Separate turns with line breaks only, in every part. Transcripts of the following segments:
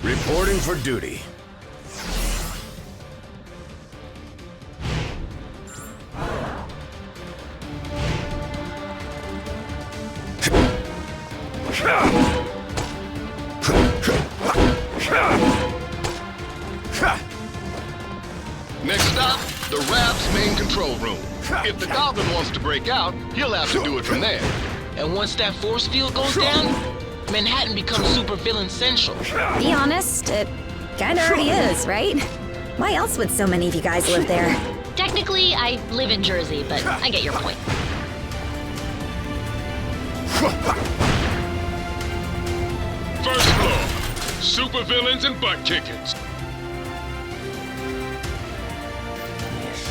Reporting for duty.
Next stop, the Rab's main control room. If the Goblin wants to break out, he'll have to do it from there.
And once that force field goes down, Manhattan becomes supervillain central.
Be honest, it kinda already is, right? Why else would so many of you guys live there?
Technically, I live in Jersey, but I get your point.
First floor, supervillains and butt kickers.
Yes,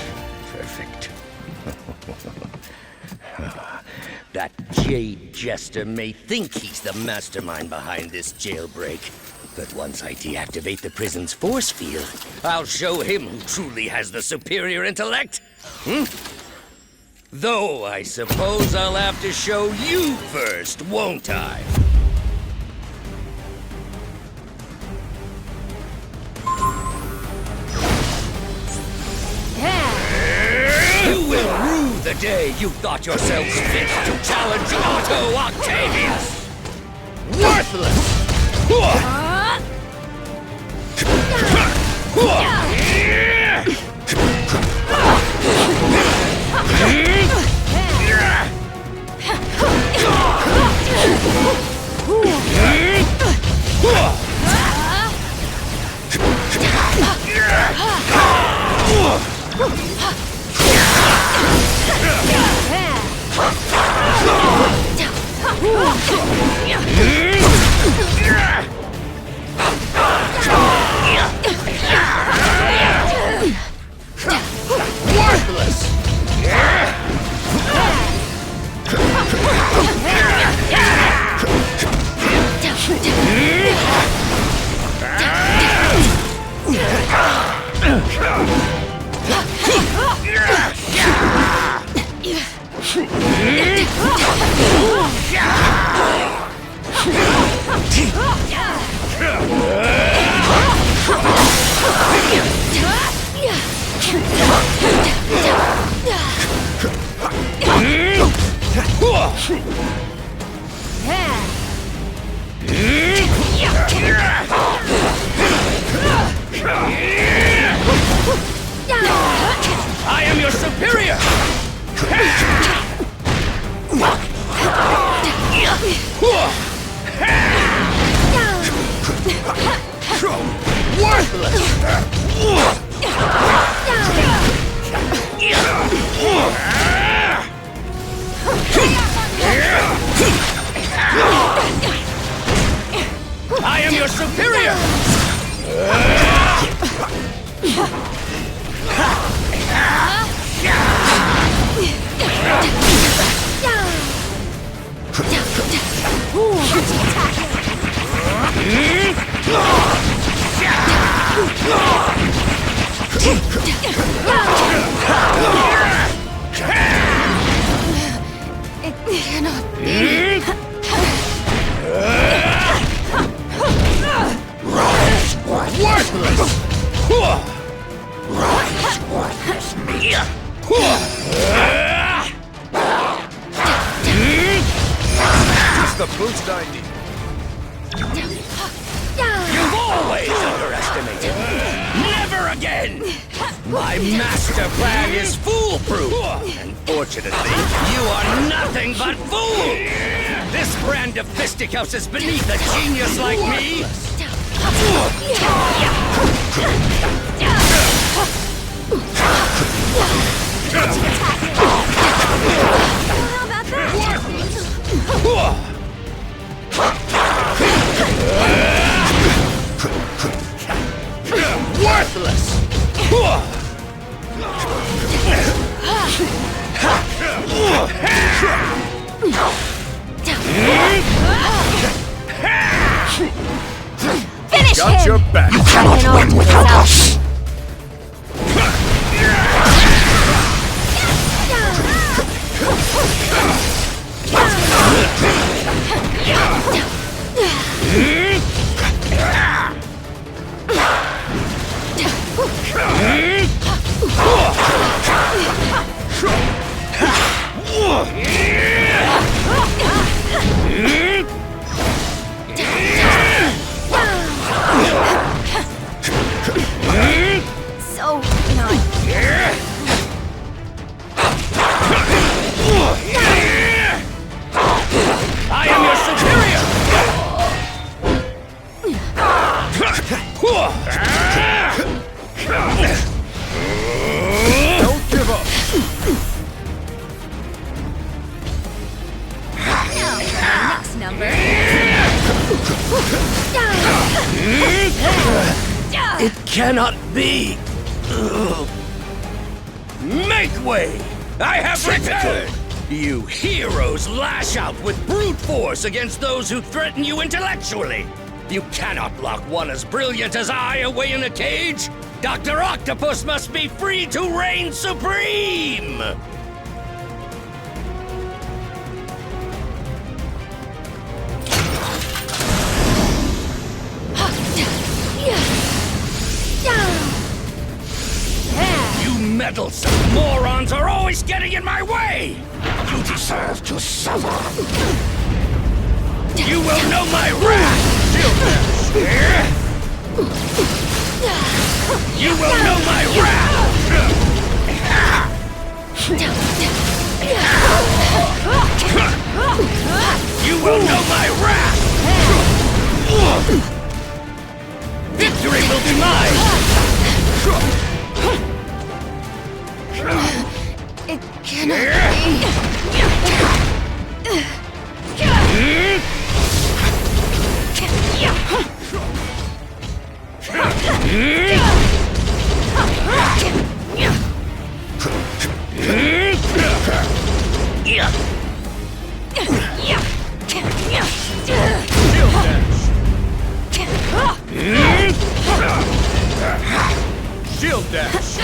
perfect. That Jade Jester may think he's the mastermind behind this jailbreak, but once I deactivate the prison's force field, I'll show him who truly has the superior intellect. Though I suppose I'll have to show you first, won't I? You will rue the day you thought yourselves fit to challenge Otto Octavius! Worthless! I am your superior! I am your superior!
It cannot be.
Worthless!
Just the boost I need.
You've always underestimated me! Never again! My master plan is foolproof! Unfortunately, you are nothing but fool! This brand of fisticuffs is beneath a genius like me!
How about that?
Worthless!
Finish
Got
him!
your back.
You cannot win without us. number.
It cannot be. Make way! I have returned! You heroes lash out with brute force against those who threaten you intellectually. You cannot lock one as brilliant as I away in a cage. Dr. Octopus must be free to reign supreme! You meddlesome morons are always getting in my way! You deserve to suffer! You will know my wrath! You will know my wrath! You will know my wrath! Victory will be mine!
It cannot
Shield dash.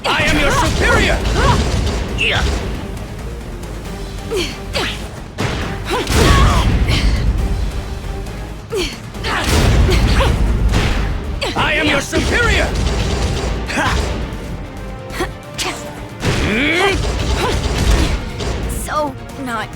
I am your superior! I am your superior!
so not.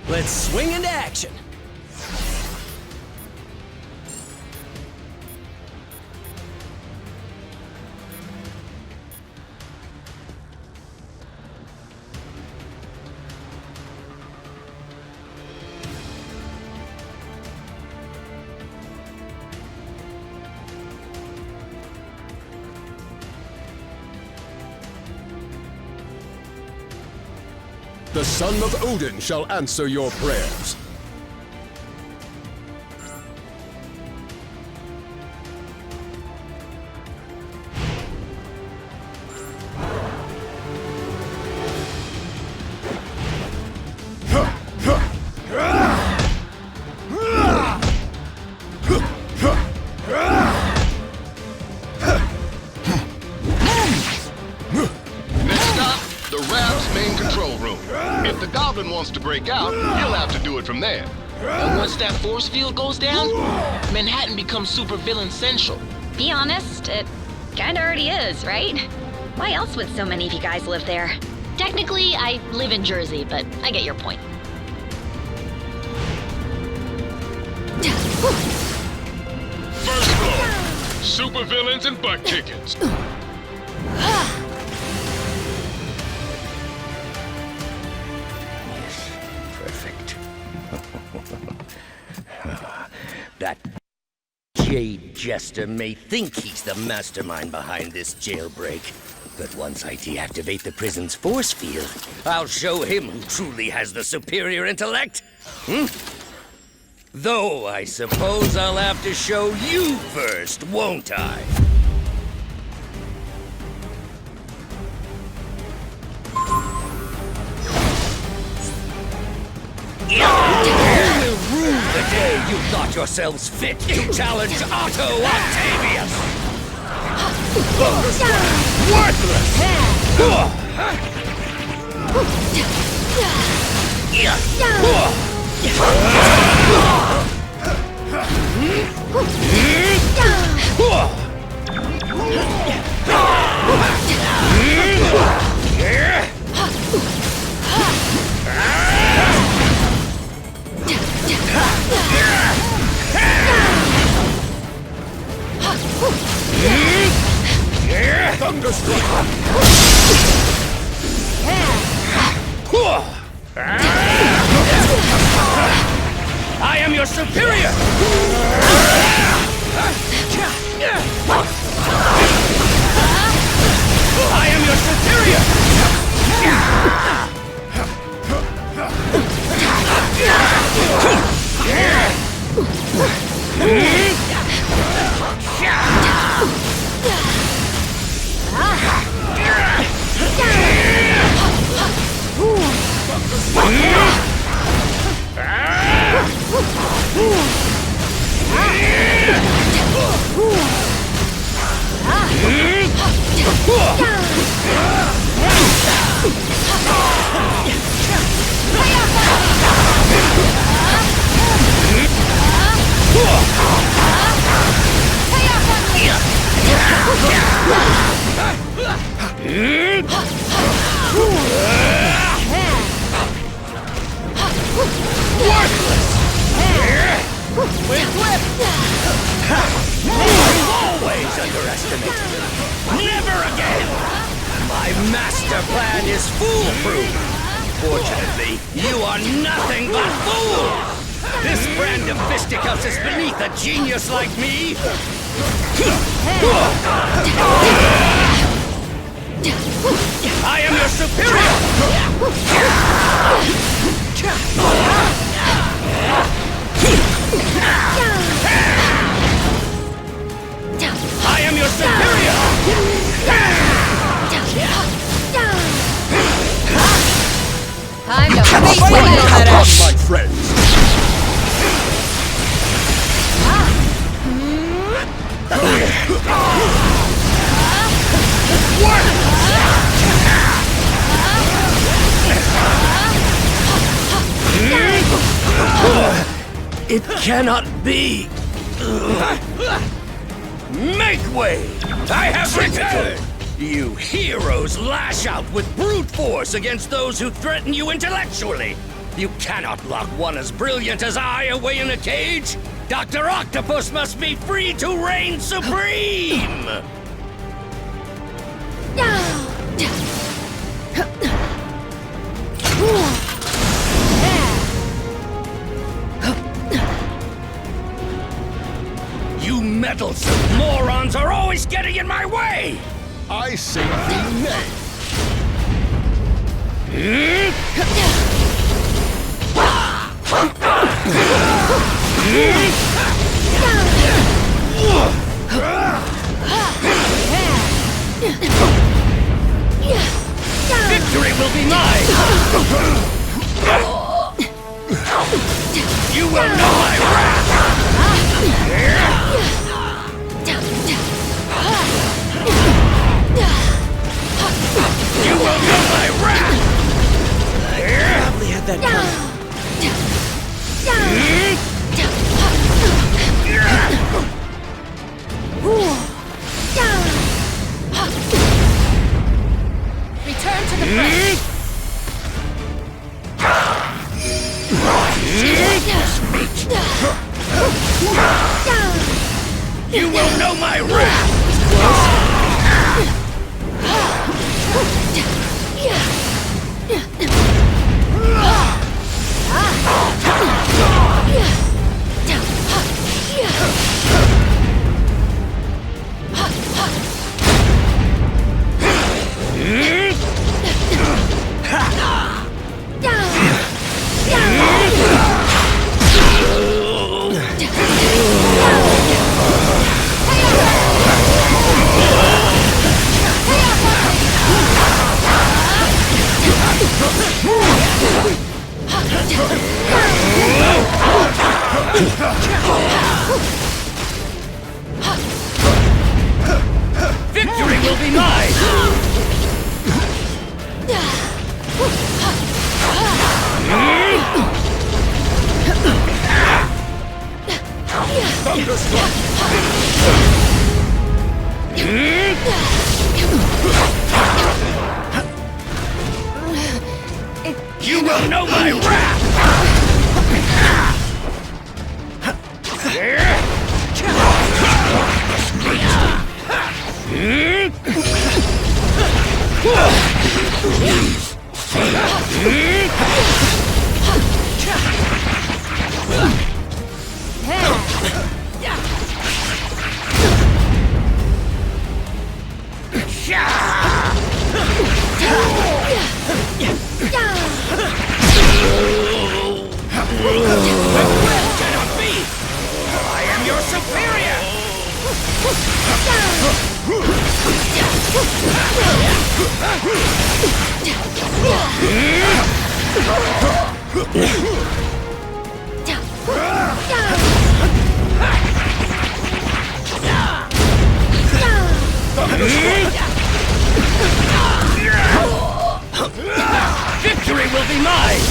Let's swing into action!
The son of Odin shall answer your prayers.
Next stop, the Rav's main control room. If the Goblin wants to break out, he'll have to do do it from there.
And once that force field goes down, Manhattan becomes supervillain central.
Be honest, it kinda already is, right? Why else would so many of you guys live there?
Technically, I live in Jersey, but I get your point.
First floor. Supervillains and butt kickings.
Perfect. That Jade Jester may think he's the mastermind behind this jailbreak, but once I deactivate the prison's force field, I'll show him who truly has the superior intellect. Though I suppose I'll have to show you first, won't I? You will rue the day you thought yourselves fit to challenge Otto Octavius! I am your superior! I am your superior! Always underestimated. Never again! My master plan is foolproof. Fortunately, you are nothing but fools! This brand of fisticuffs is beneath a genius like me! I am your superior! I am your superior!
Time to
Fight out, my friends!
It cannot be! Make way! I have returned! You heroes lash out with brute force against those who threaten you intellectually! You cannot lock one as brilliant as I away in a cage! Dr. Octopus must be free to reign supreme! You meddlesome morons are always getting in my way!
I say thee nay.
Victory will be mine! You will know my wrath! You will know my wrath!
Probably had that coming.
You will know my wrath! Victory will be mine! You will know my wrath! Cannot be! I am your superior! Victory will be mine!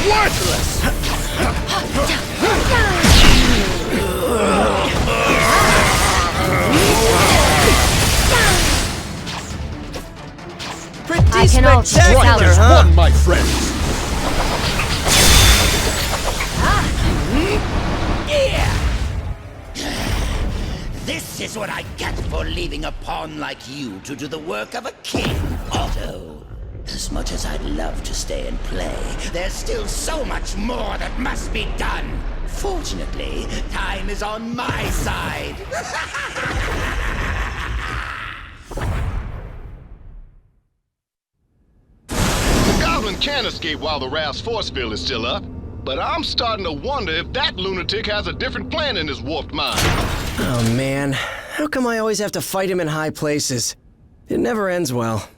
Worthless!
I can all
One is one, my friends.
This is what I get for leaving a pawn like you to do the work of a king, Otto. As much as I'd love to stay and play, there's still so much more that must be done. Fortunately, time is on my side.
The Goblin can escape while the Raft's force field is still up, but I'm starting to wonder if that lunatic has a different plan in his warped mind.
Oh man, how come I always have to fight him in high places? It never ends well.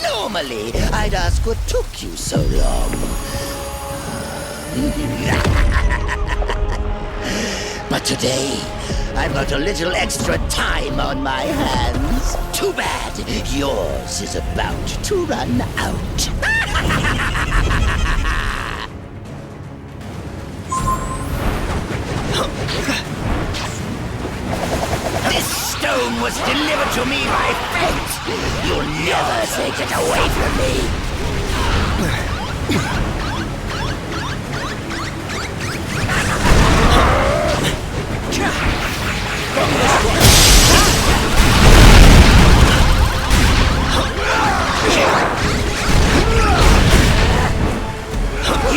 Normally, I'd ask what took you so long. But today, I've got a little extra time on my hands. Too bad. Yours is about to run out. This stone was delivered to me by fate. You'll never take it away from me.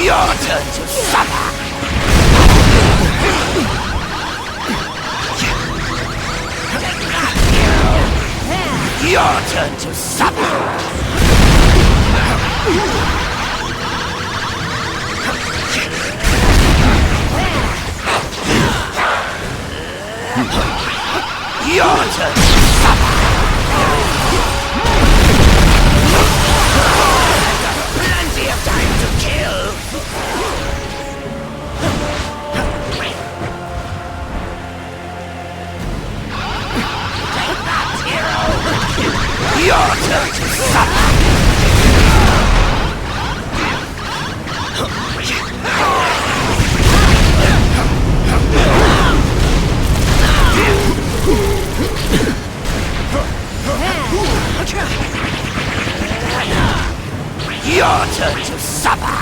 Your turn to suffer! Your turn to suffer! Your turn to suffer! Plenty of time to kill! Take that, hero! Your turn to suffer! Your turn to suffer!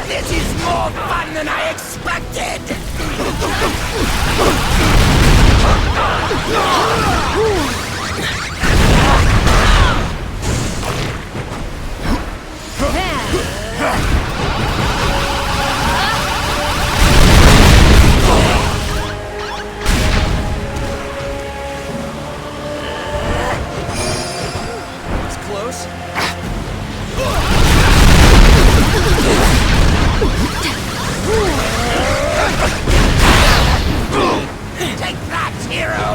This is more fun than I expected!
It's close.
Take that, hero!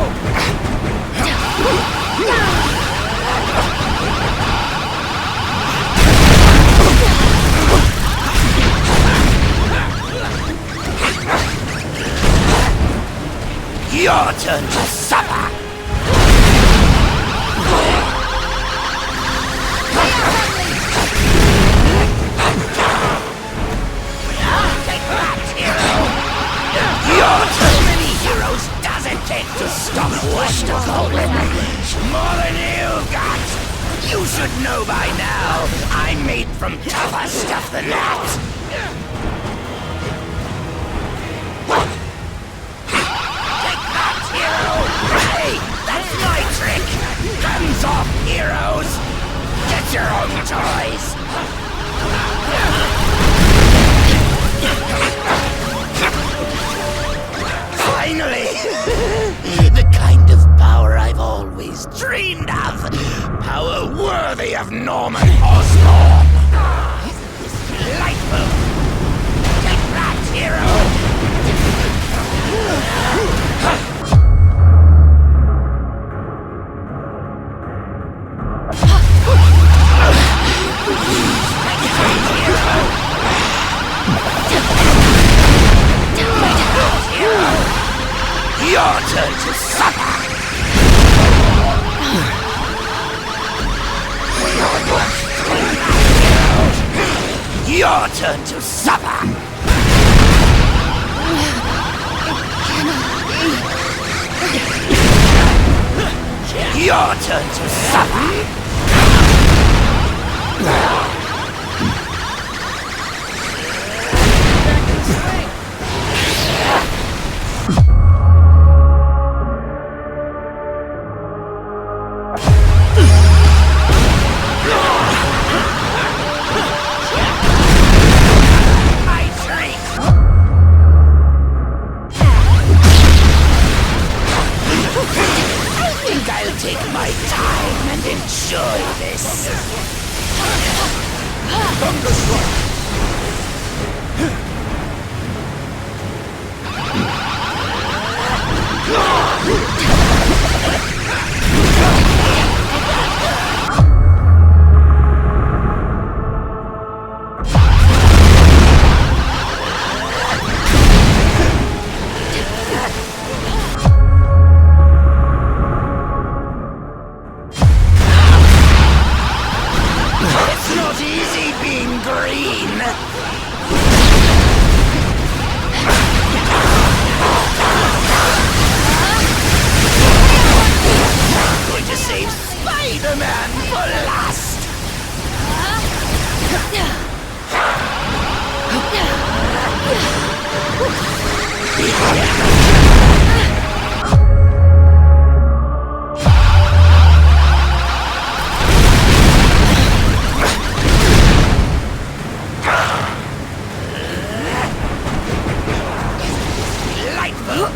Your turn to suffer! Take that, hero! Your turn! Many heroes does it take to stop Wester Goblin? More than you've got! You should know by now, I'm made from tougher stuff than that! Take that, hero! Hey, that's my trick! Hands off, heroes! Get your own toys! Finally! The kind of power I've always dreamed of! Power worthy of Norman Osborn! Delightful! Take that, hero! Your turn to suffer! Your turn to suffer! Your turn to suffer! enjoy this. It's not easy being green. Going to save Spider-Man for last. Lightfoot.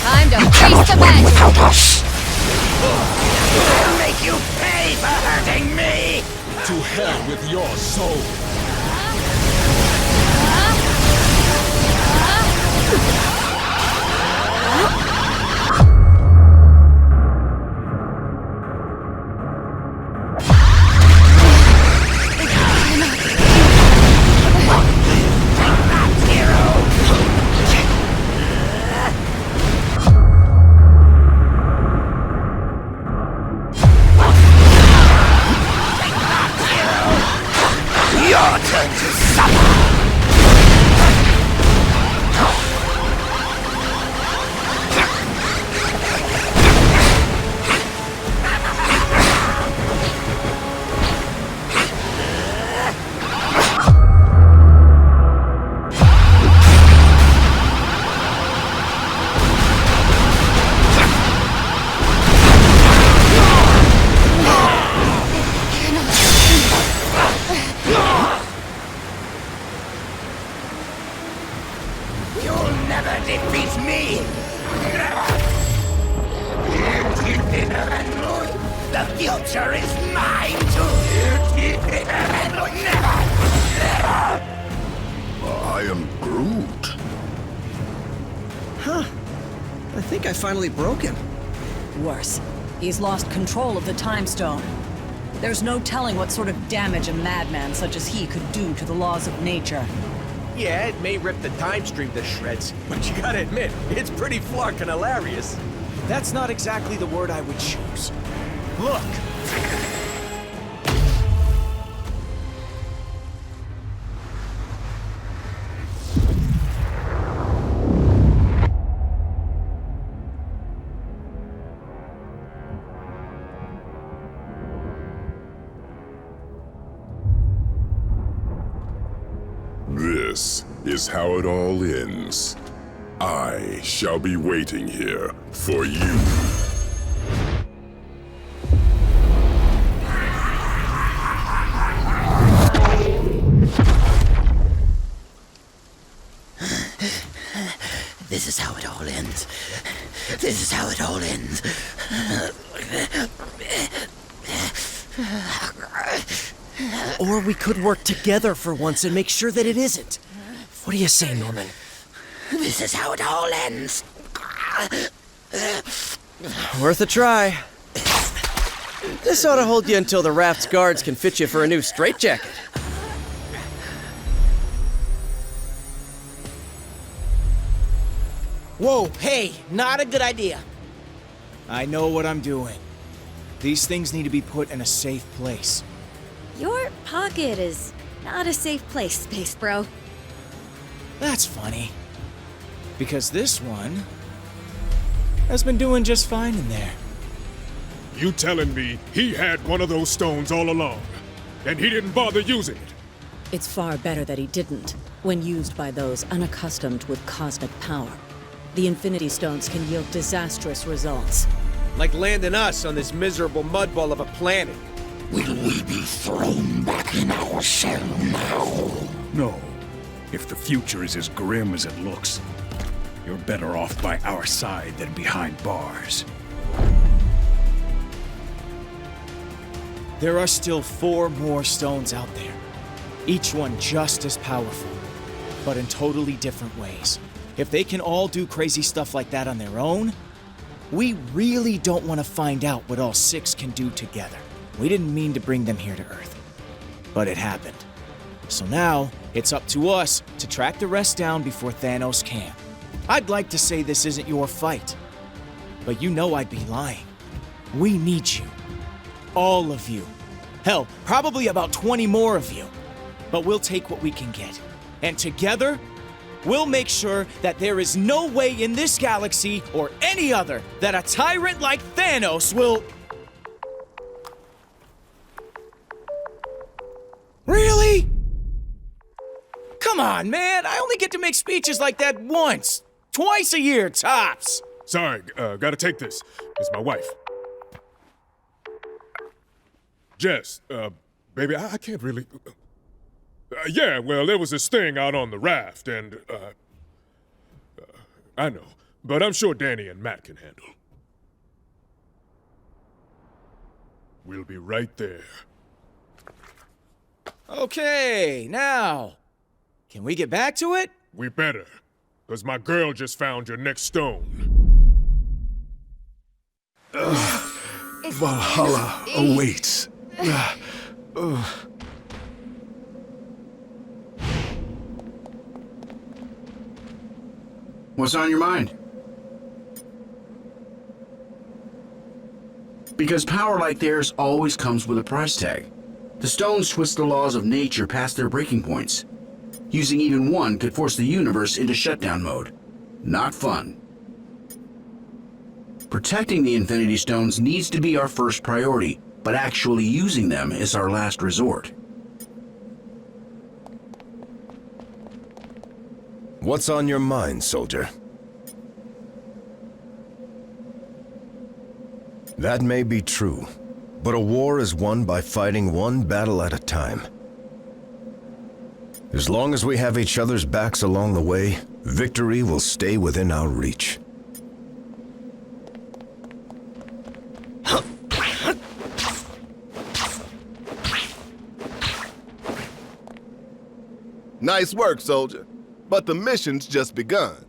Time to face the magic.
I'll make you pay for hurting me.
To hell with your soul.
Your turn to suffer. You'll never defeat me! Never! The future is mine to... Never!
I am Groot.
I think I finally broke him.
Worse, he's lost control of the Time Stone. There's no telling what sort of damage a madman such as he could do to the laws of nature.
Yeah, it may rip the time stream to shreds, but you gotta admit, it's pretty flarkin' hilarious. That's not exactly the word I would choose. Look!
This is how it all ends. I shall be waiting here for you.
This is how it all ends. This is how it all ends.
Or we could work together for once and make sure that it isn't. What do you say, Norman?
This is how it all ends.
Worth a try. This ought to hold you until the raft's guards can fit you for a new straitjacket.
Whoa, hey, not a good idea. I know what I'm doing.
These things need to be put in a safe place.
Your pocket is not a safe place, Space Bro.
That's funny. Because this one has been doing just fine in there.
You telling me he had one of those stones all along, and he didn't bother using it?
It's far better that he didn't, when used by those unaccustomed with cosmic power. The Infinity Stones can yield disastrous results.
Like landing us on this miserable mudball of a planet.
Will we be thrown back in our cell now?
No. If the future is as grim as it looks, you're better off by our side than behind bars.
There are still 4 more stones out there. Each one just as powerful, but in totally different ways. If they can all do crazy stuff like that on their own, we really don't want to find out what all 6 can do together. We didn't mean to bring them here to Earth, but it happened. So now, it's up to us to track the rest down before Thanos can. I'd like to say this isn't your fight, but you know I'd be lying. We need you. All of you. Hell, probably about 20 more of you. But we'll take what we can get. And together, we'll make sure that there is no way in this galaxy or any other that a tyrant like Thanos will... Really? Come on, man. I only get to make speeches like that once. Twice a year, tops.
Sorry, gotta take this. It's my wife. Jess, baby, I can't really... yeah, well, there was this thing out on the raft, and, I know, but I'm sure Danny and Matt can handle. We'll be right there.
Okay, now, can we get back to it?
We better, because my girl just found your next stone.
Valhalla awaits.
What's on your mind? Because power like theirs always comes with a price tag. The stones twist the laws of nature past their breaking points. Using even one could force the universe into shutdown mode. Not fun. Protecting the Infinity Stones needs to be our first priority, but actually using them is our last resort.
What's on your mind, soldier? That may be true, but a war is won by fighting one battle at a time. As long as we have each other's backs along the way, victory will stay within our reach.
Nice work, soldier. But the mission's just begun.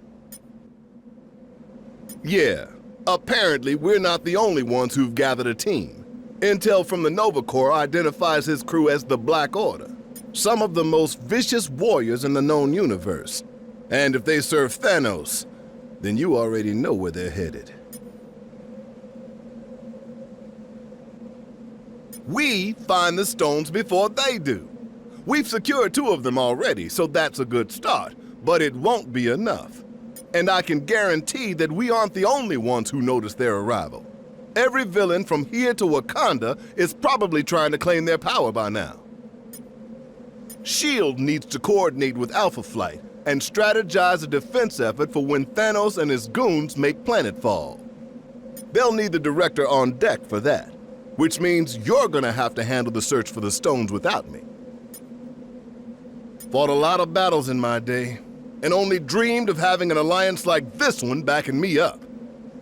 Yeah, apparently we're not the only ones who've gathered a team. Intel from the Nova Corps identifies his crew as the Black Order, some of the most vicious warriors in the known universe. And if they serve Thanos, then you already know where they're headed. We find the stones before they do. We've secured 2 of them already, so that's a good start. But it won't be enough. And I can guarantee that we aren't the only ones who noticed their arrival. Every villain from here to Wakanda is probably trying to claim their power by now. S.H.I.E.L.D. needs to coordinate with Alpha Flight and strategize a defense effort for when Thanos and his goons make planetfall. They'll need the director on deck for that, which means you're gonna have to handle the search for the stones without me. Fought a lot of battles in my day, and only dreamed of having an alliance like this one backing me up.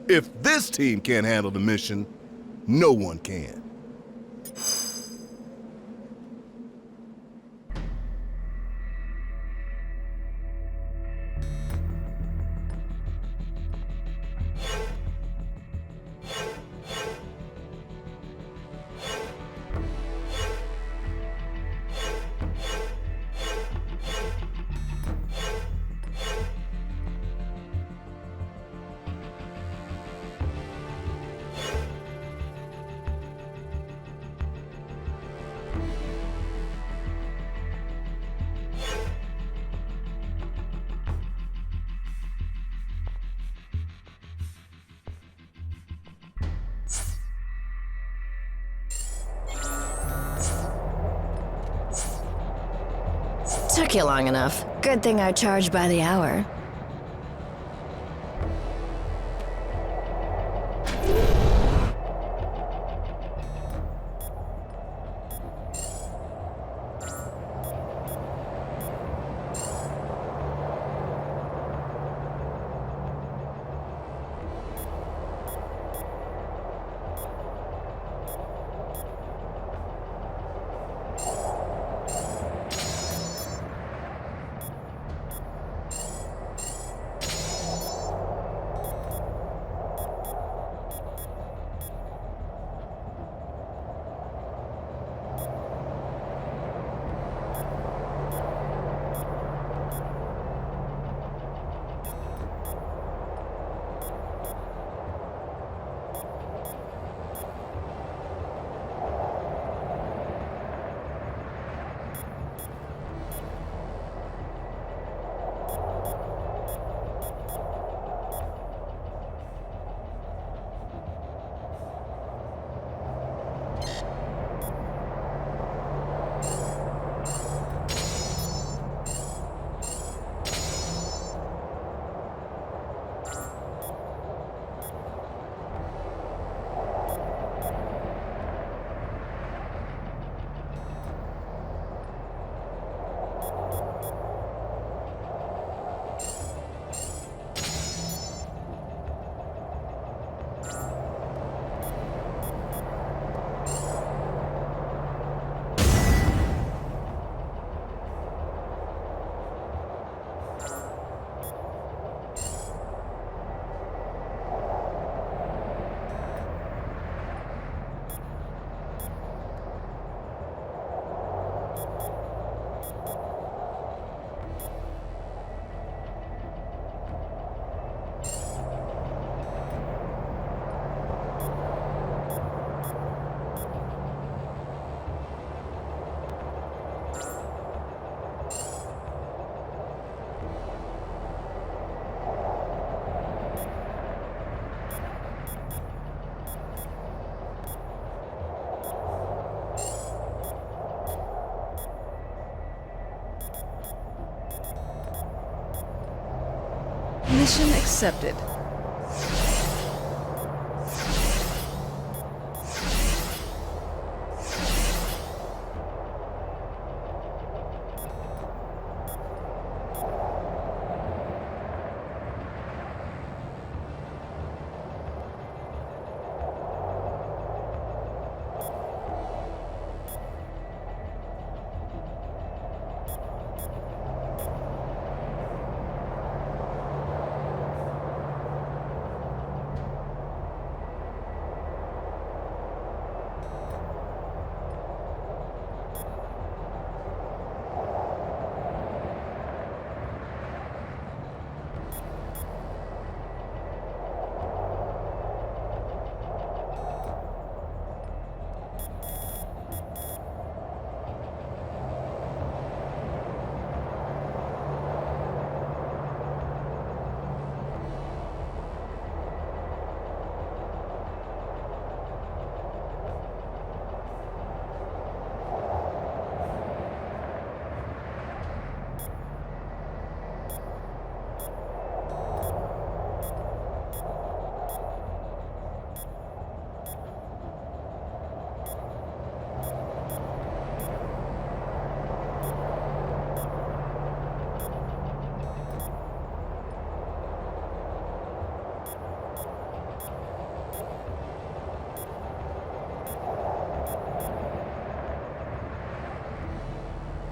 If this team can't handle the mission, no one can.
Took you long enough. Good thing I charge by the hour.
Mission accepted.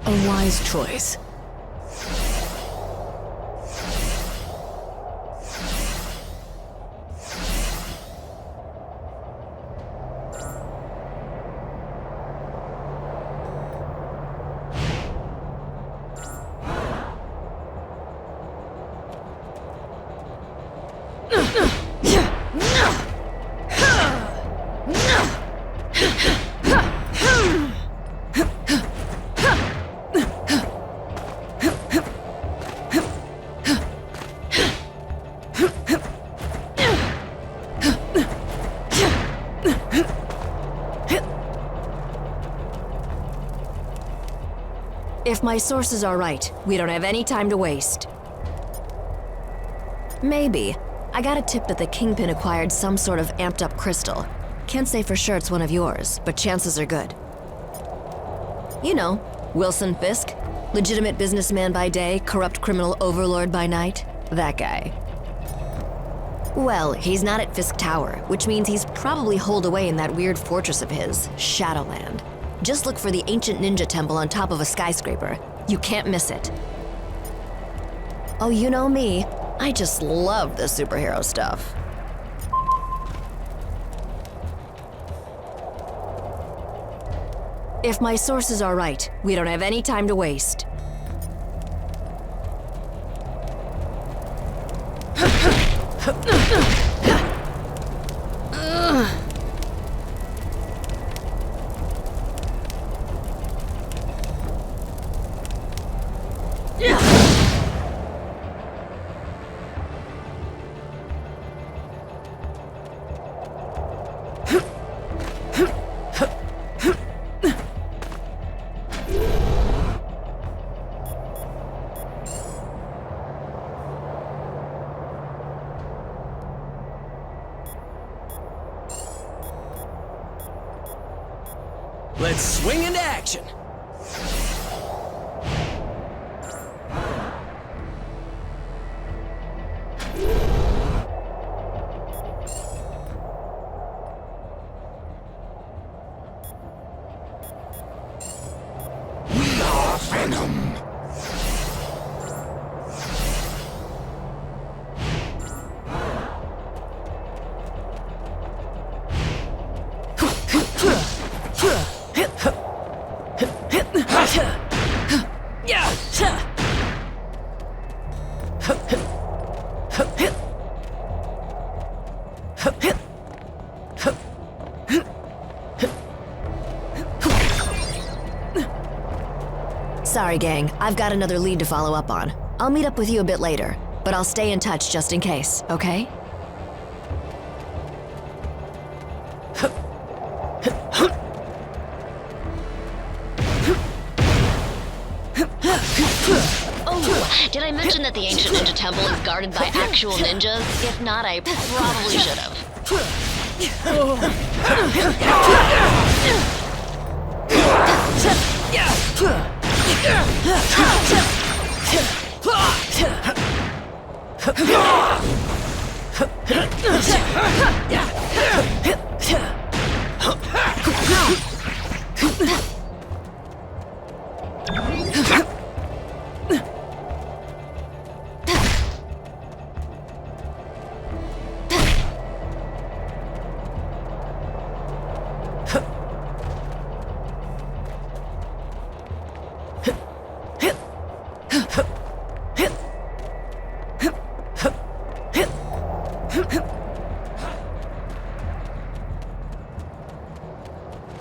A wise choice.
If my sources are right, we don't have any time to waste. Maybe. I got a tip that the Kingpin acquired some sort of amped-up crystal. Can't say for sure it's one of yours, but chances are good. You know, Wilson Fisk. Legitimate businessman by day, corrupt criminal overlord by night. That guy. Well, he's not at Fisk Tower, which means he's probably holed away in that weird fortress of his, Shadowland. Just look for the ancient ninja temple on top of a skyscraper. You can't miss it. Oh, you know me. I just love the superhero stuff. If my sources are right, we don't have any time to waste.
Let's swing into action.
We are Venom.
Sorry, gang. I've got another lead to follow up on. I'll meet up with you a bit later, but I'll stay in touch just in case, okay?
Oh, did I mention that the ancient ninja temple is guarded by actual ninjas? If not, I probably should have.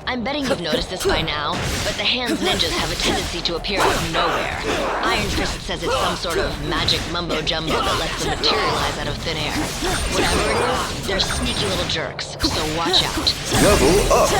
I'm betting you've noticed this by now, but the Hands ninjas have a tendency to appear out of nowhere. Iron Fist says it's some sort of magic mumbo-jumbo that lets them materialize out of thin air. Whatever it is, they're sneaky little jerks, so watch out.
Level up!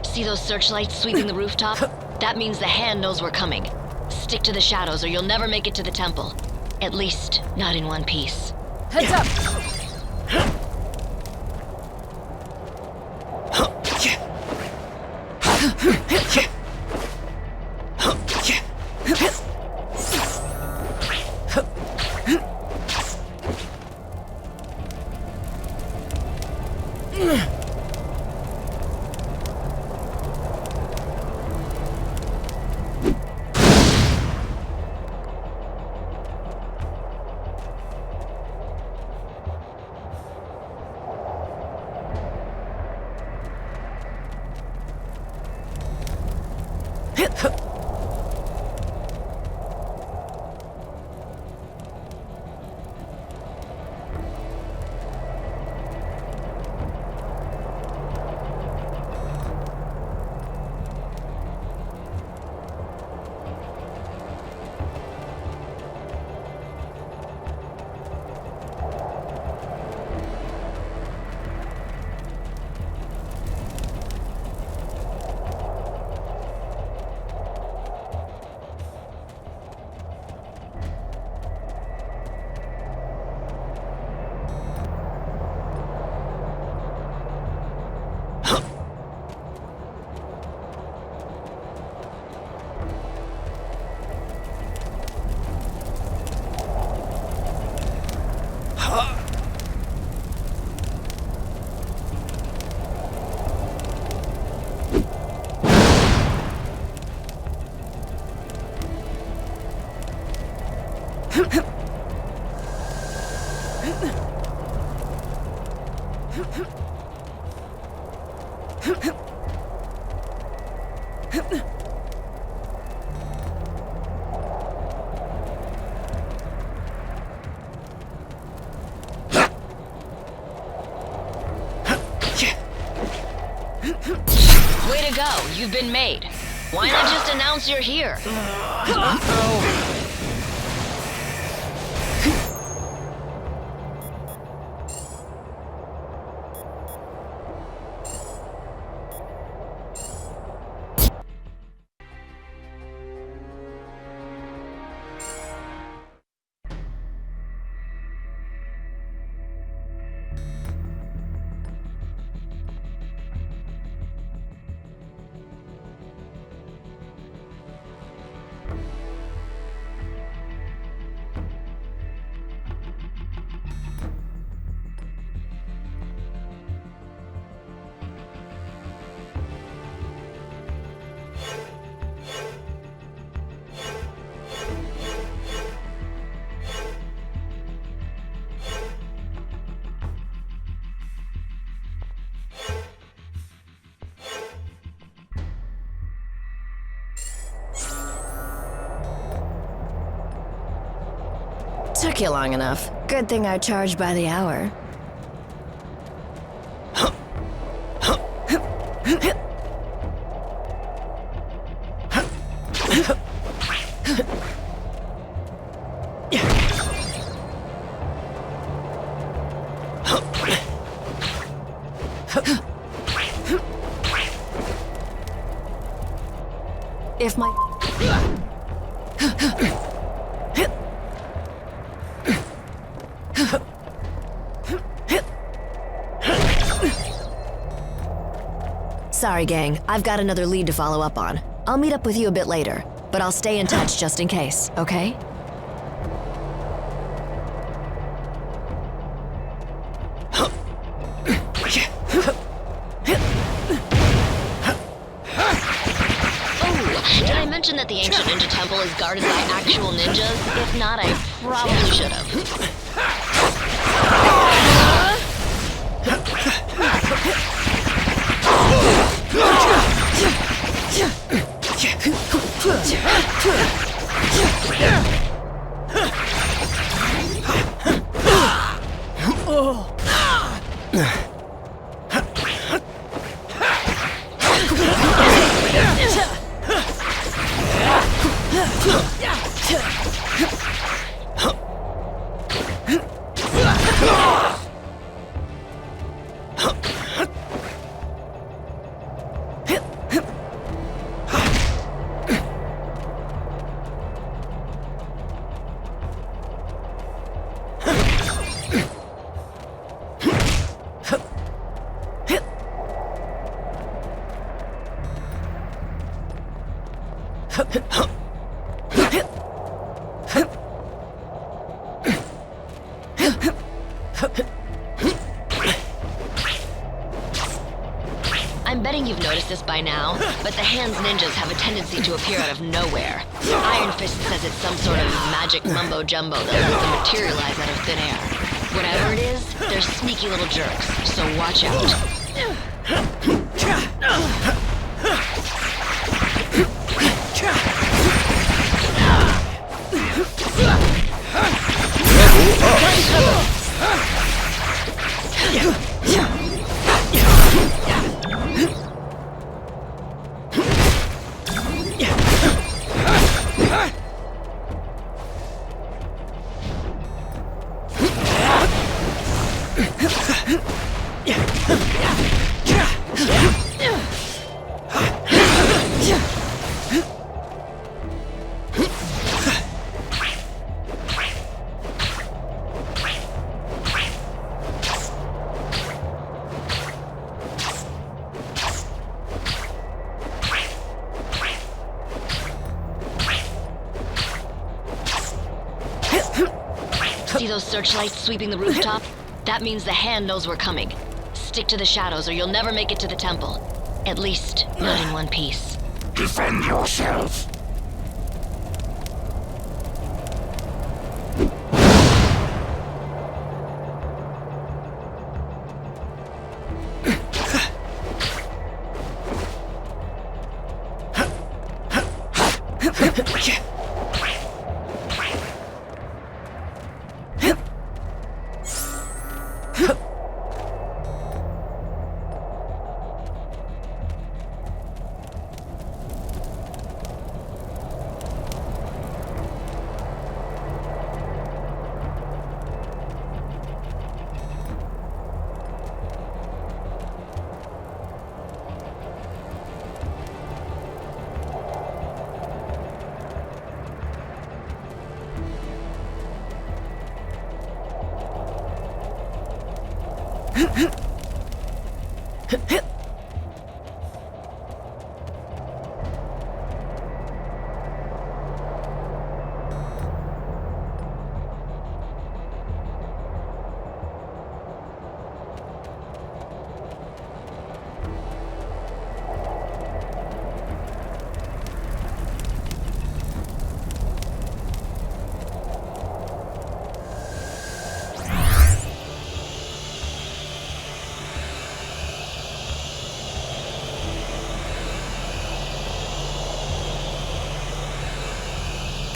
See those searchlights sweeping the rooftop? That means the Hand knows we're coming. Stick to the shadows or you'll never make it to the temple. At least, not in one piece.
Heads up!
Way to go, you've been made. Why not just announce you're here?
Took you long enough. Good thing I charge by the hour. If my... Sorry, gang. I've got another lead to follow up on. I'll meet up with you a bit later, but I'll stay in touch just in case, okay?
Did I mention that the ancient ninja temple is guarded by actual ninjas? If not, I probably should have. I'm betting you've noticed this by now, but the Hands ninjas have a tendency to appear out of nowhere. Iron Fist says it's some sort of magic mumbo-jumbo that lets them materialize out of thin air. Whatever it is, they're sneaky little jerks, so watch out. See those searchlights sweeping the rooftop? That means the Hand knows we're coming. Stick to the shadows or you'll never make it to the temple. At least, not in one piece.
Defend yourself.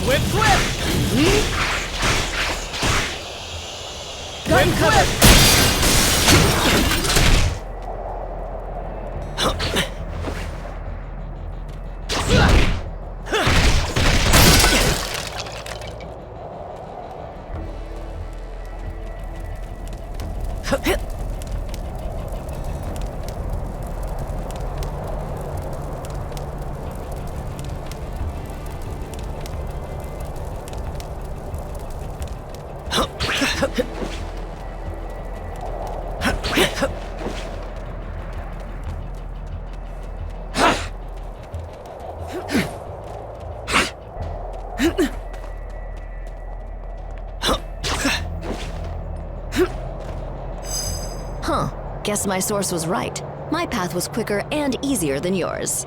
Whip, whip! Gun cover!
Huh. Guess my source was right. My path was quicker and easier than yours.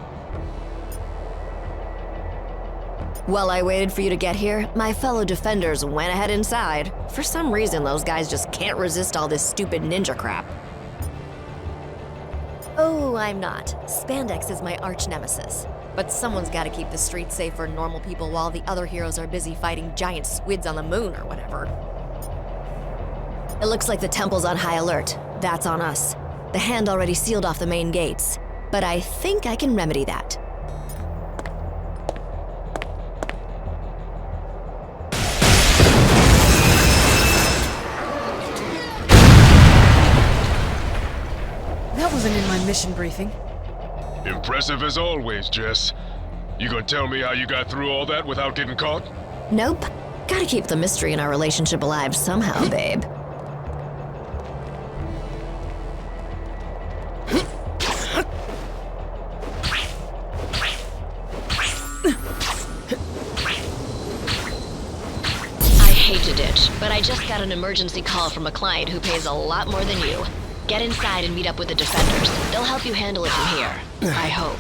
While I waited for you to get here, my fellow defenders went ahead inside. For some reason, those guys just can't resist all this stupid ninja crap. Oh, I'm not. Spandex is my arch nemesis. But someone's gotta keep the streets safe for normal people while the other heroes are busy fighting giant squids on the moon or whatever. It looks like the temple's on high alert. That's on us. The Hand already sealed off the main gates. But I think I can remedy that.
That wasn't in my mission briefing.
Impressive as always, Jess. You gonna tell me how you got through all that without getting caught?
Nope. Gotta keep the mystery in our relationship alive somehow, babe.
Hated it, but I just got an emergency call from a client who pays a lot more than you. Get inside and meet up with the defenders. They'll help you handle it from here. I hope.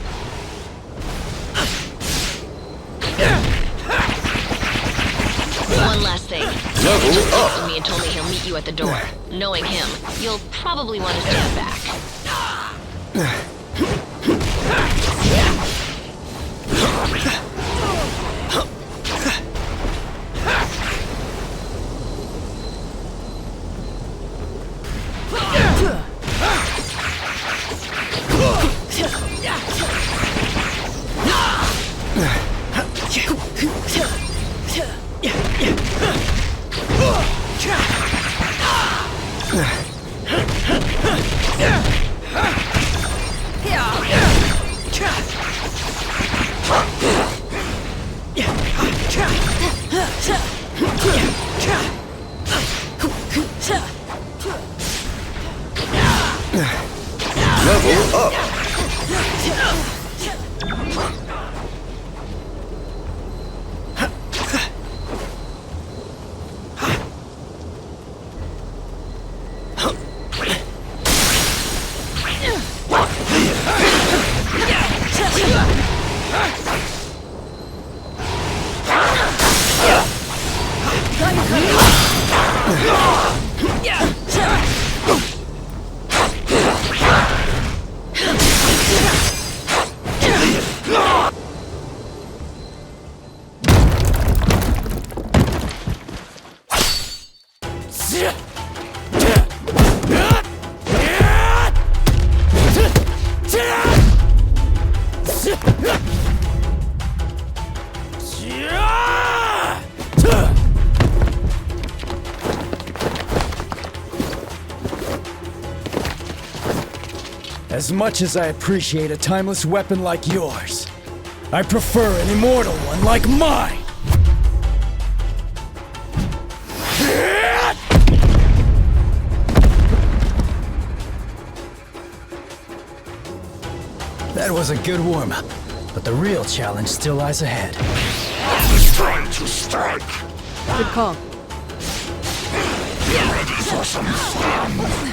One last thing. He just texted me and told me he'll meet you at the door. Knowing him, you'll probably want to stand back.
As much as I appreciate a timeless weapon like yours, I prefer an immortal one like mine!
That was a good warm-up, but the real challenge still lies ahead.
It's time to strike!
Good call.
Get ready for some fun!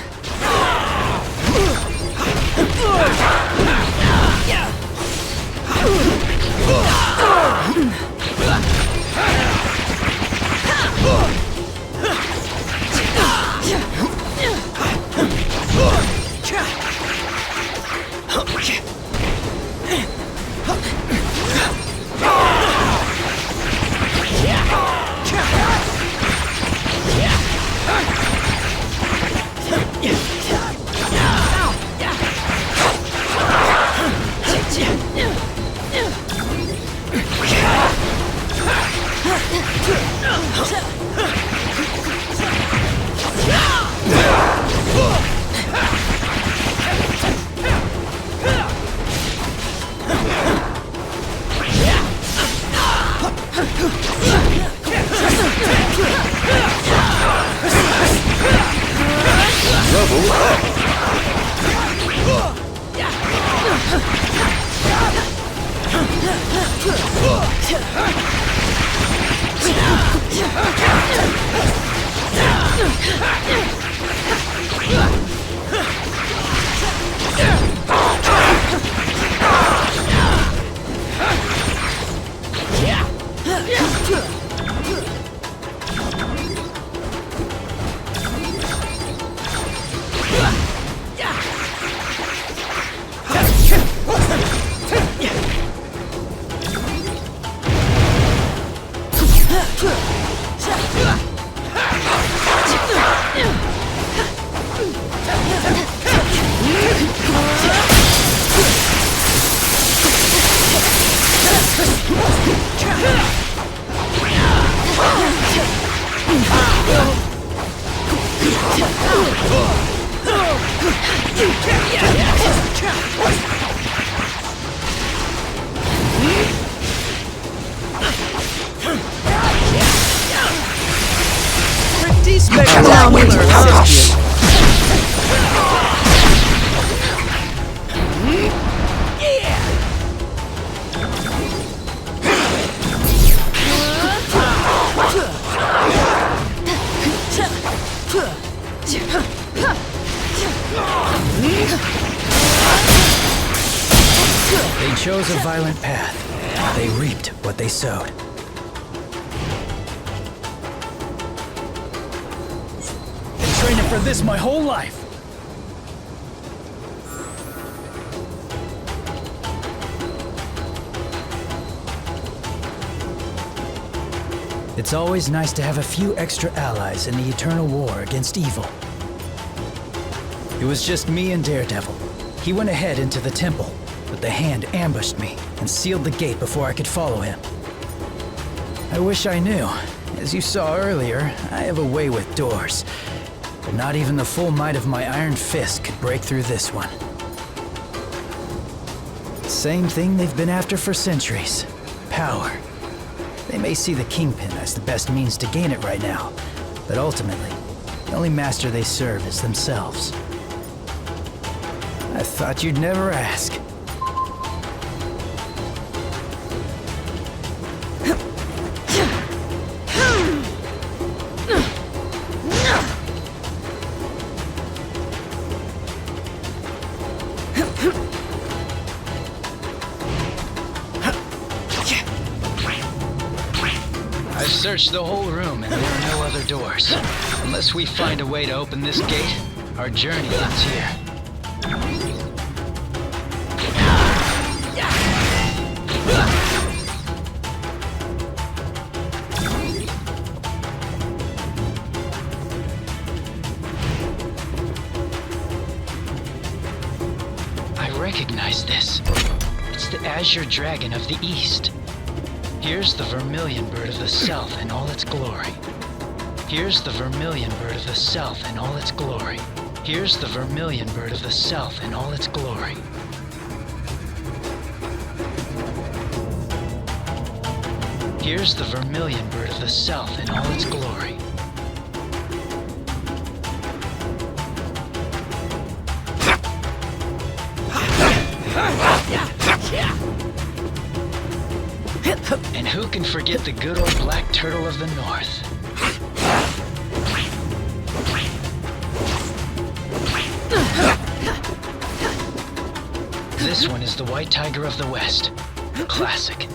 Pretty spectacular, huh?
They chose a violent path. They reaped what they sowed.
Been training for this my whole life.
It's always nice to have a few extra allies in the eternal war against evil. It was just me and Daredevil. He went ahead into the temple, but the Hand ambushed me and sealed the gate before I could follow him. I wish I knew. As you saw earlier, I have a way with doors. But not even the full might of my iron fist could break through this one. Same thing they've been after for centuries. Power. They may see the Kingpin as the best means to gain it right now, but ultimately, the only master they serve is themselves. I thought you'd never ask. I've searched the whole room and there are no other doors. Unless we find a way to open this gate, our journey ends here. I recognize this. It's the Azure Dragon of the East. Here's the Vermilion Bird of the South in all its glory. Here's the Vermilion Bird of the South in all its glory. Here's the vermilion bird of the south in all its glory. Here's the vermilion bird of the south in all its glory. And who can forget the good old black turtle of the north? This one is the white tiger of the west. Classic.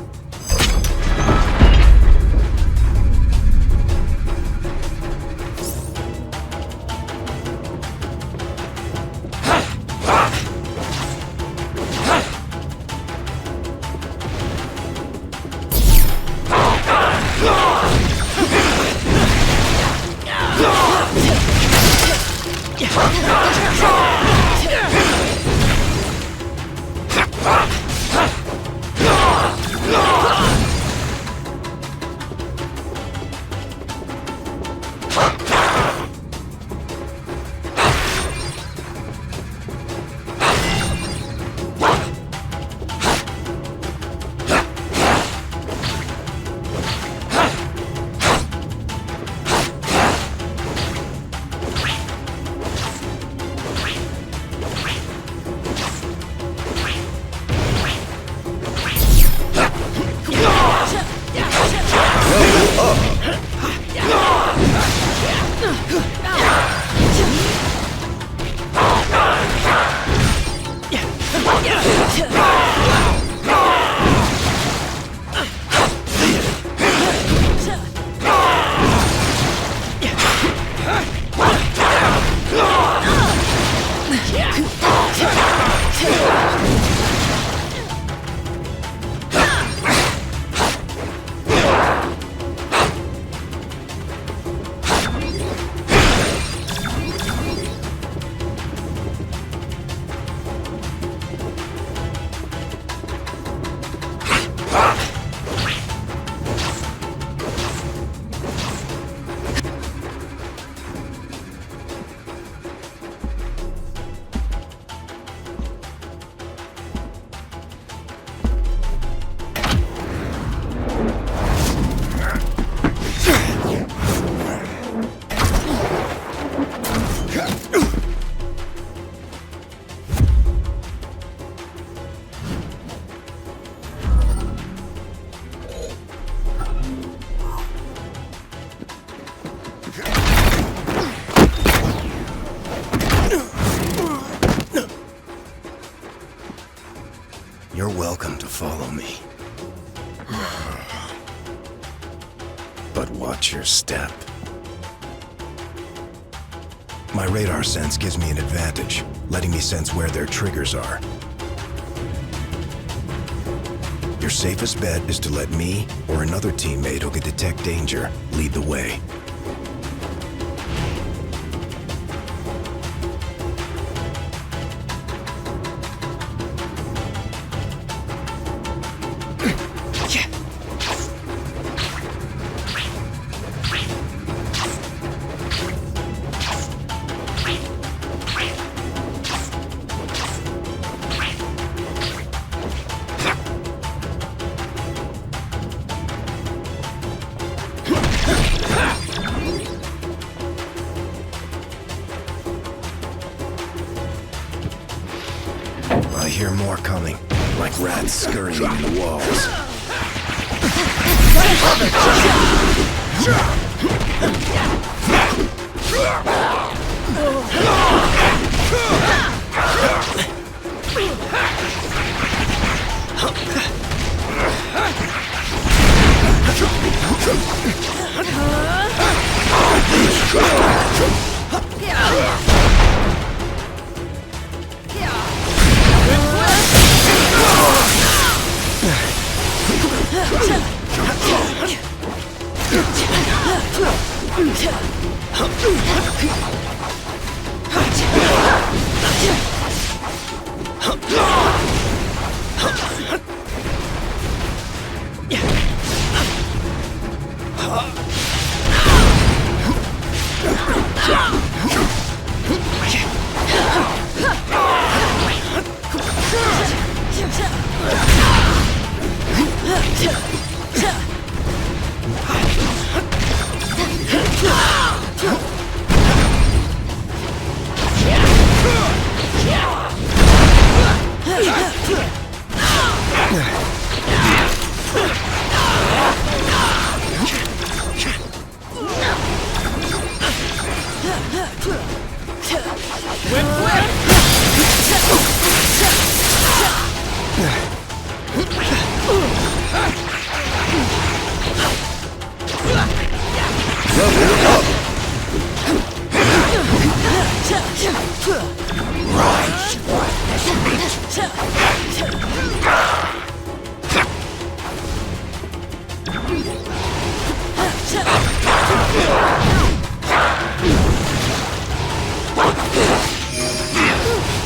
You're welcome to follow me. But watch your step. My radar sense gives me an advantage, letting me sense where their triggers are. Your safest bet is to let me or another teammate who can detect danger lead the way. I hear more coming, like rats scurrying in the walls.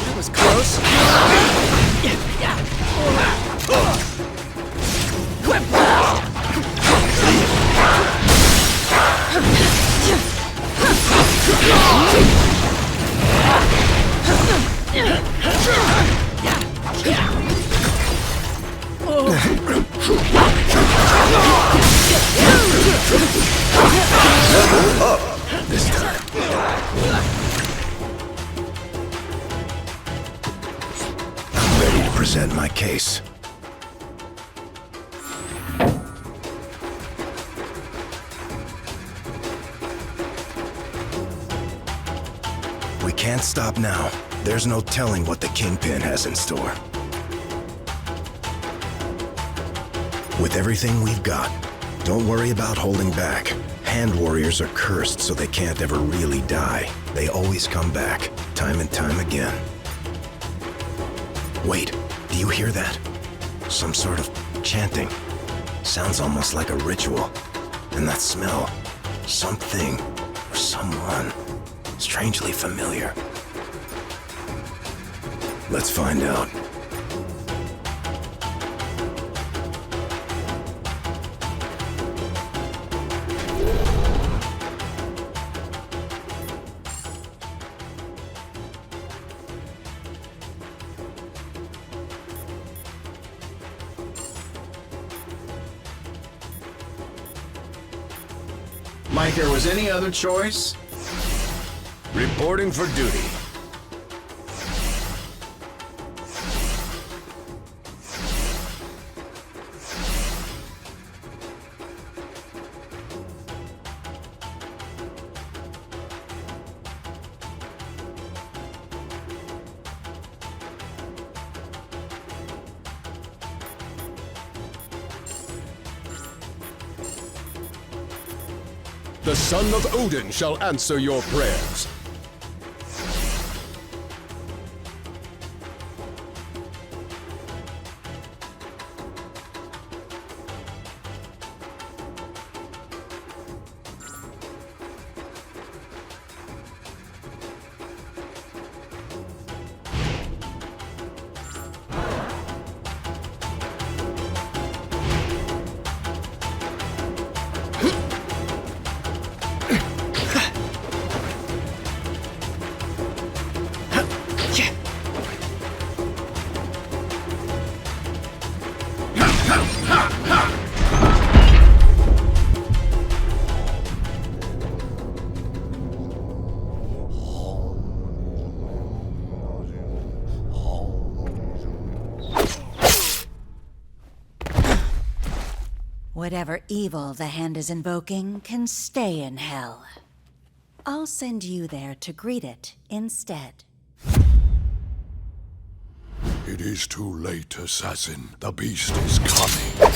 That was close.
This time. I'm ready to present my case. We can't stop now. There's no telling what the Kingpin has in store. With everything we've got, don't worry about holding back. Hand warriors are cursed so they can't ever really die. They always come back, time and time again. Wait, do you hear that? Some sort of chanting. Sounds almost like a ritual. And that smell, something or someone, strangely familiar. Let's find out.
Like there was any other choice?
Reporting for duty.
The son of Odin shall answer your prayers.
Whatever evil the hand is invoking can stay in hell. I'll send you there to greet it instead.
It is too late, assassin. The beast is coming.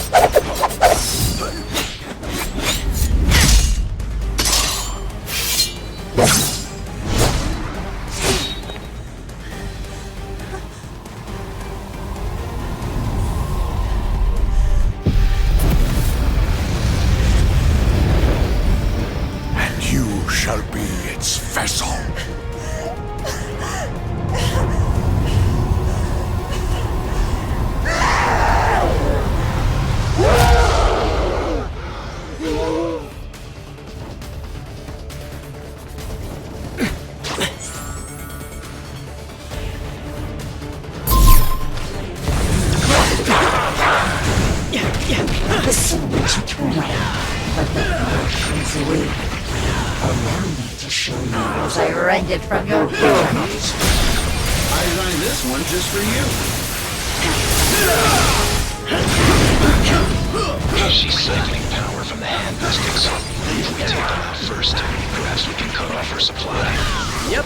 Shall be its vessel.
The sun is away. Allow me to show you as I rend it from your bones.
I designed this one just for you.
She's cycling power from the hand mystics. If we take them out first, perhaps we can cut off her supply.
Yep.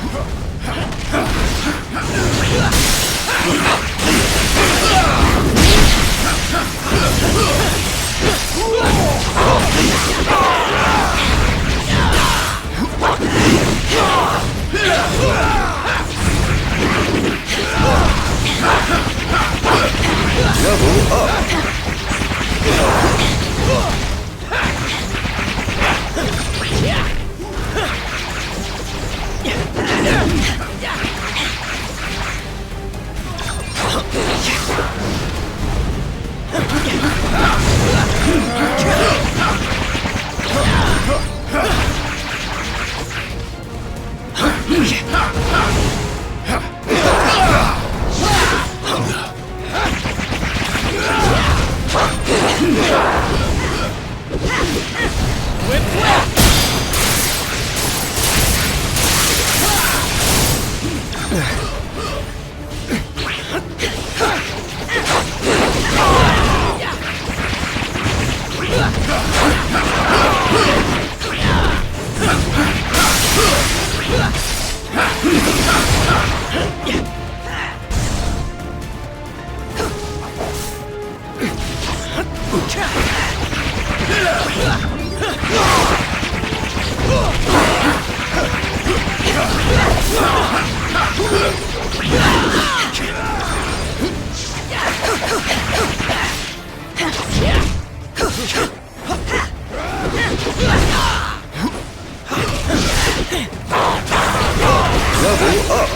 Level up. Level up.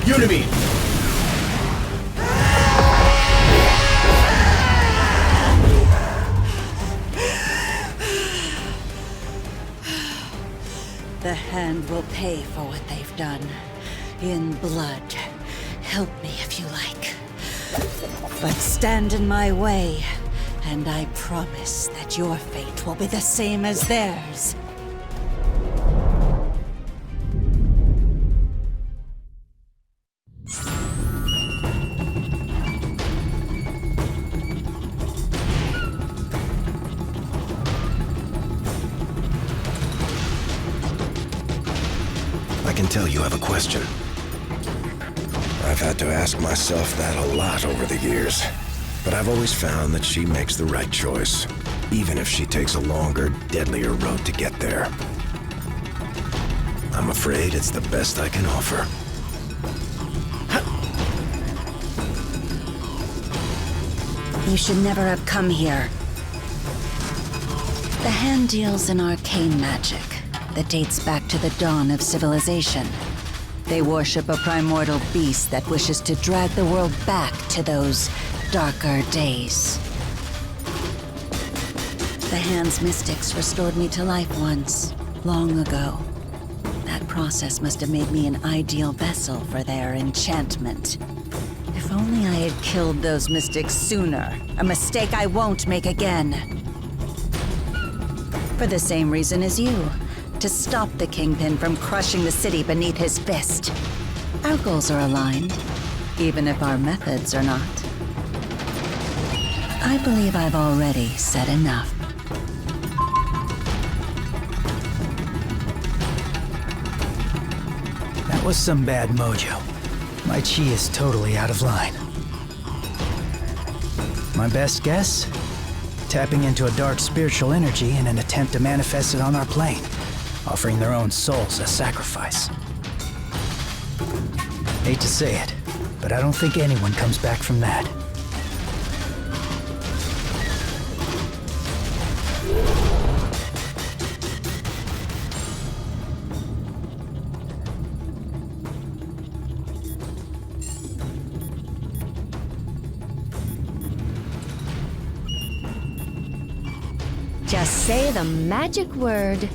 Unibeam!
The Hand will pay for what they've done. In blood. Help me if you like. But stand in my way, and I promise that your fate will be the same as theirs.
I can tell you have a question. I've had to ask myself that a lot over the years. But I've always found that she makes the right choice, even if she takes a longer, deadlier road to get there. I'm afraid it's the best I can offer.
You should never have come here. The Hand deals in arcane magic that dates back to the dawn of civilization. They worship a primordial beast that wishes to drag the world back to those darker days. The Hand's mystics restored me to life once, long ago. That process must have made me an ideal vessel for their enchantment. If only I had killed those mystics sooner, a mistake I won't make again. For the same reason as you, to stop the Kingpin from crushing the city beneath his fist. Our goals are aligned, even if our methods are not. I believe I've already said enough.
That was some bad mojo. My chi is totally out of line. My best guess? Tapping into a dark spiritual energy in an attempt to manifest it on our plane, offering their own souls as sacrifice. Hate to say it, but I don't think anyone comes back from that.
Just say the magic word.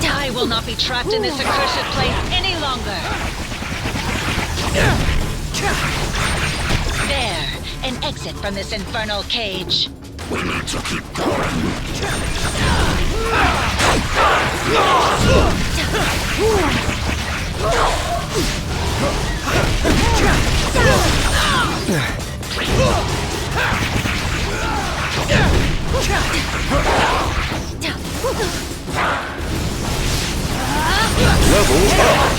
I will not be trapped in this accursed place any longer. There, an exit from this infernal cage.
We need to keep going.
Level up!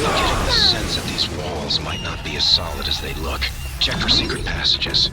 Getting the sense that these walls might not be as solid as they look. Check for secret passages.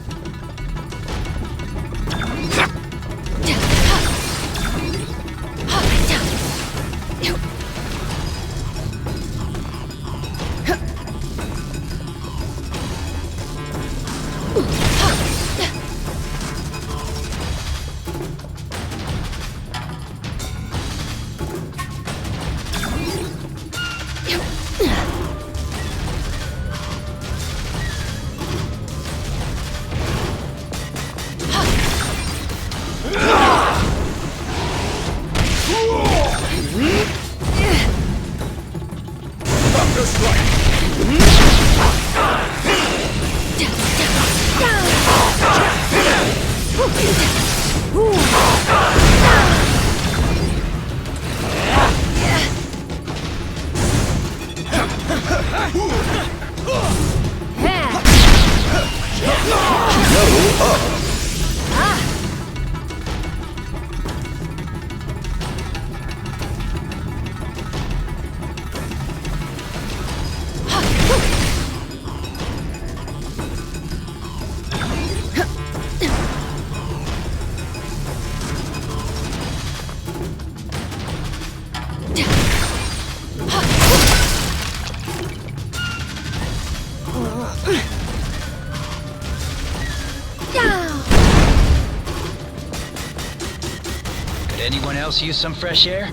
anyone else use some fresh air?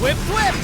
Whip, whip!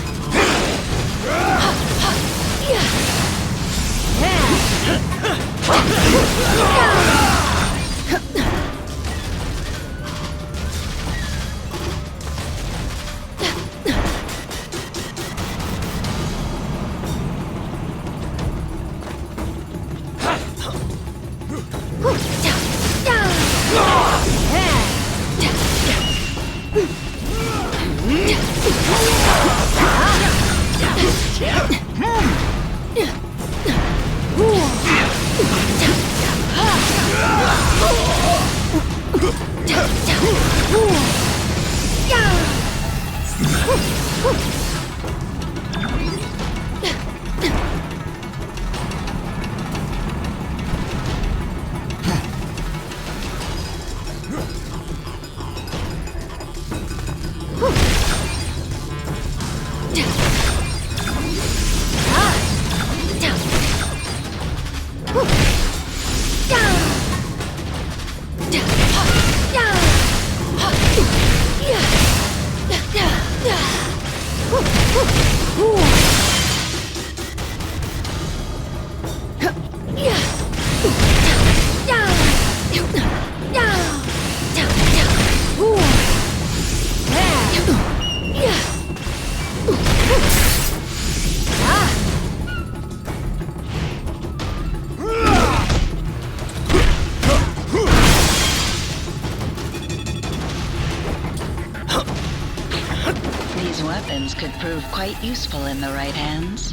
These weapons could prove quite useful in the right hands.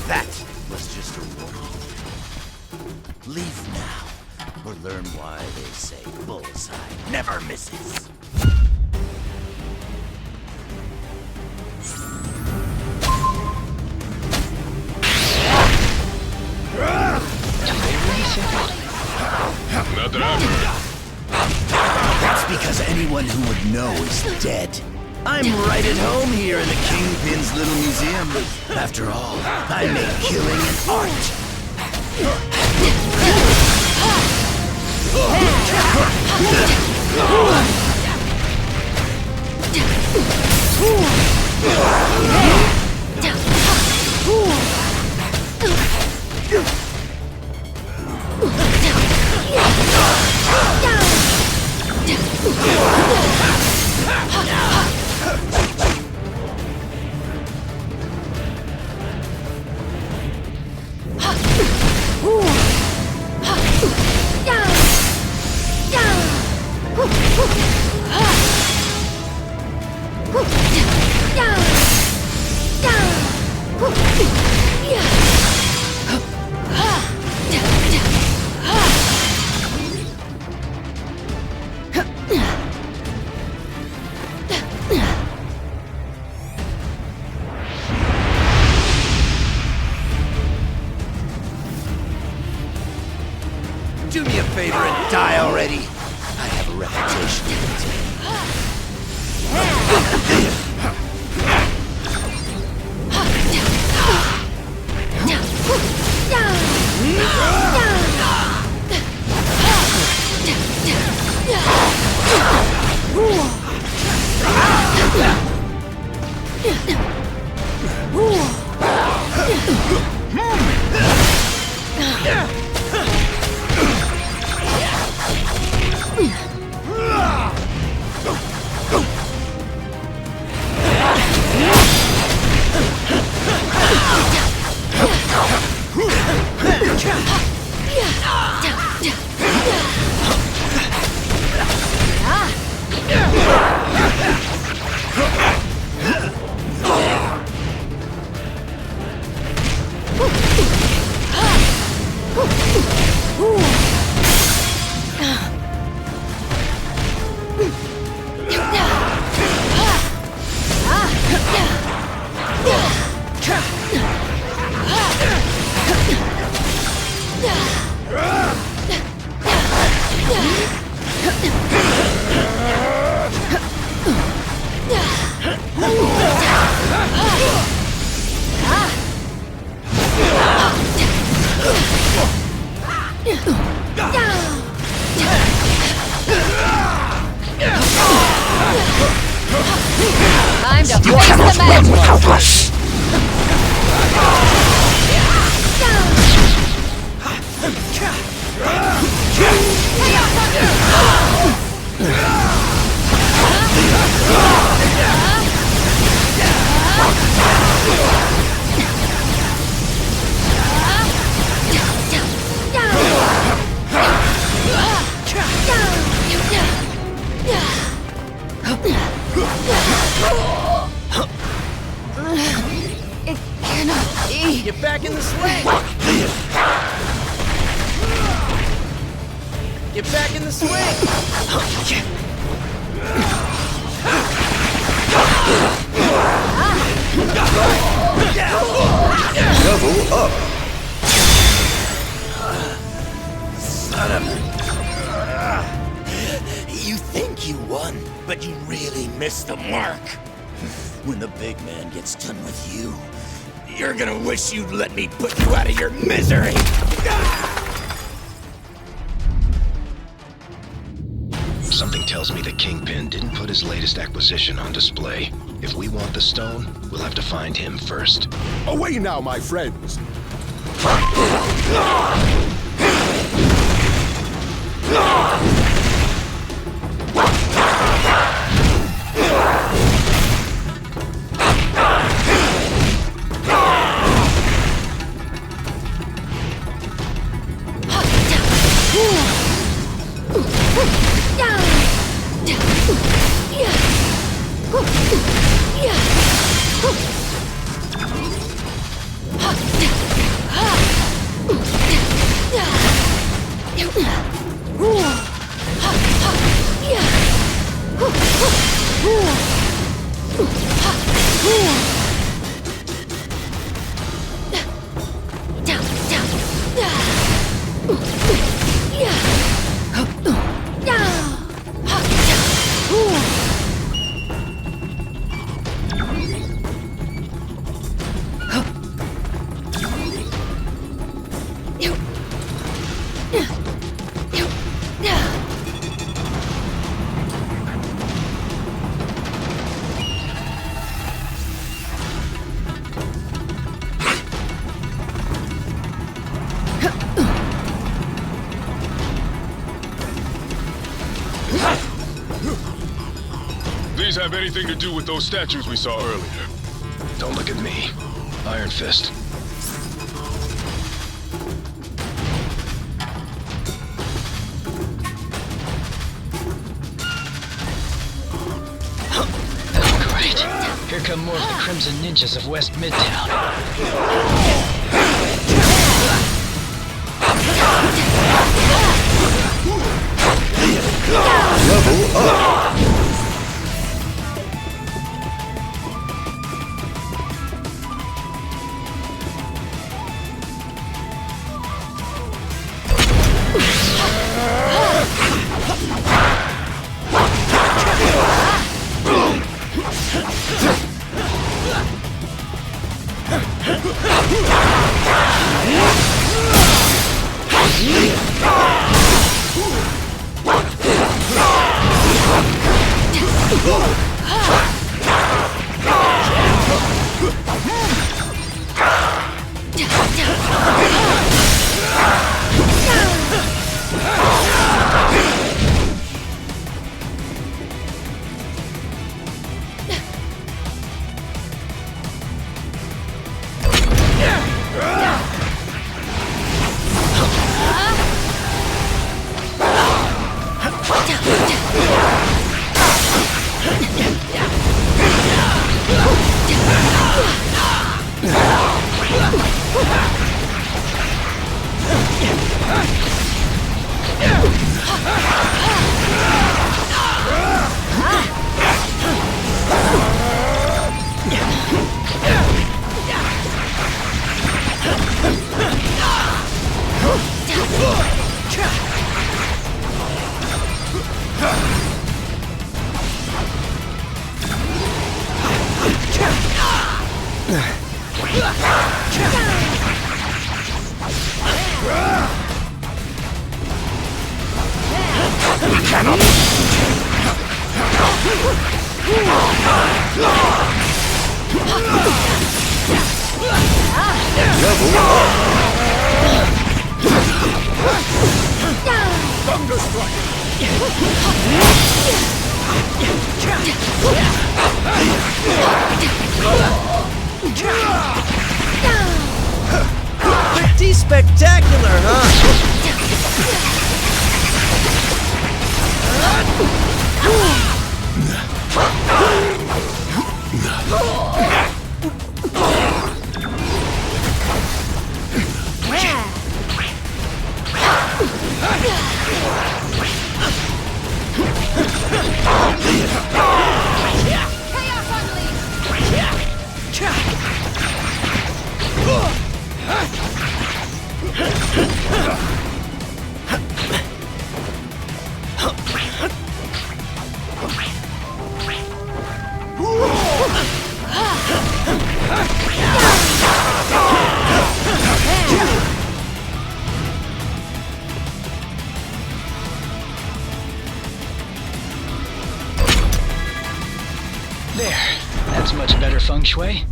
That was just a warning. Leave now, or learn why they say bullseye never misses.
Not that I've heard.
That's because anyone who would know is dead. I'm right at home here in the Kingpin's little museum. After all, I make killing an art. Do me a favor and die already. I have a reputation to maintain.
Time to face the magic!
It cannot be. Get back in the swing. Get back in the swing.
Level up.
Son of a... You think you won, but you really missed the mark. When the big man gets done with you, you're gonna wish you'd let me put you out of your misery.
Something tells me the Kingpin didn't put his latest acquisition on display. If we want the stone, we'll have to find him first.
Away now, my friends.
These have anything to do with those statues we saw earlier?
Don't look at me. Iron Fist.
Great. Here come more of the Crimson Ninjas of West Midtown.
Level up.
Thunder strike!
Pretty spectacular, huh?
There. That's much better feng shui.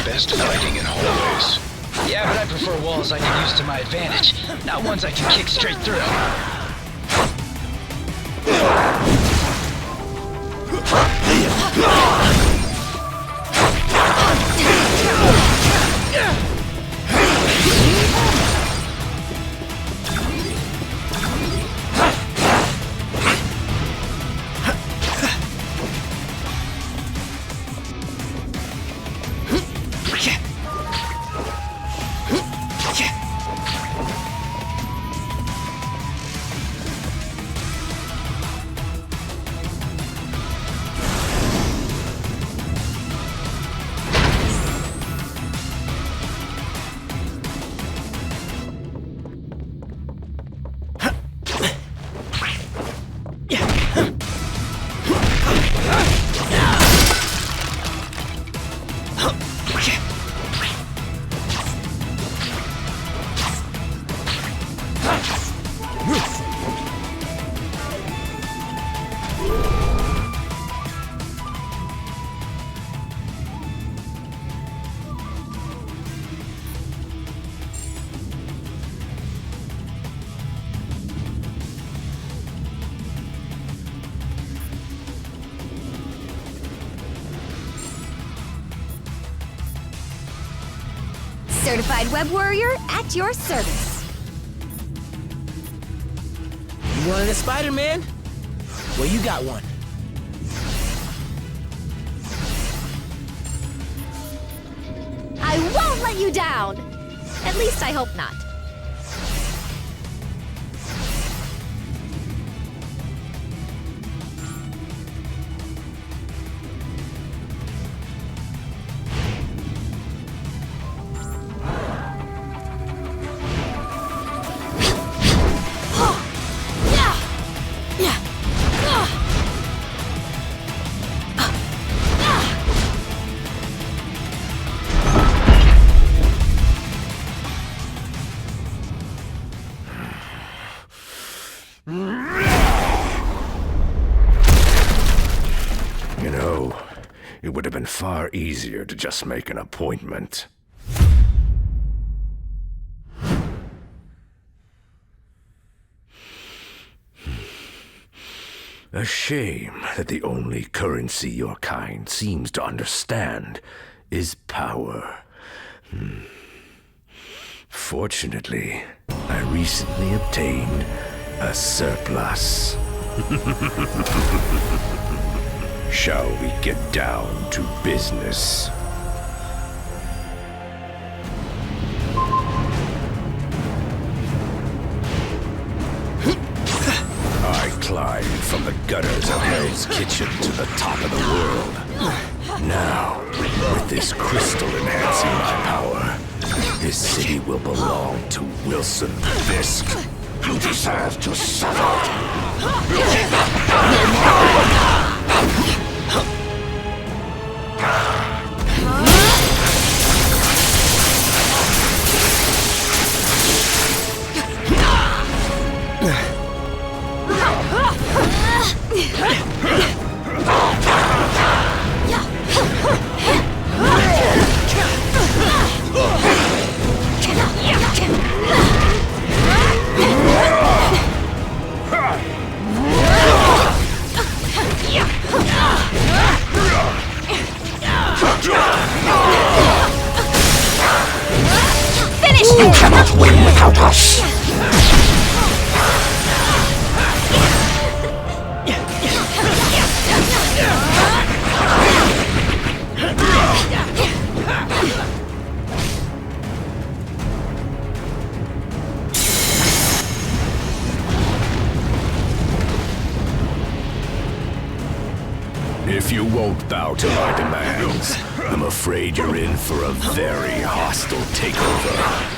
Best fighting in hallways. Yeah, but I prefer walls I can use to my advantage, not ones I can kick straight through.
Certified Web Warrior at your service.
You wanted a Spider-Man? Well, you got one.
I won't let you down! At least I hope not.
it would have been far easier to just make an appointment. A shame that the only currency your kind seems to understand is power. Fortunately, I recently obtained a surplus. Shall we get down to business? I climbed from the gutters of Hell's Kitchen to the top of the world. Now, with this crystal enhancing my power, this city will belong to Wilson Fisk.
You deserve to suffer. You cannot win without us!
If you won't bow to my demands, I'm afraid you're in for a very hostile takeover.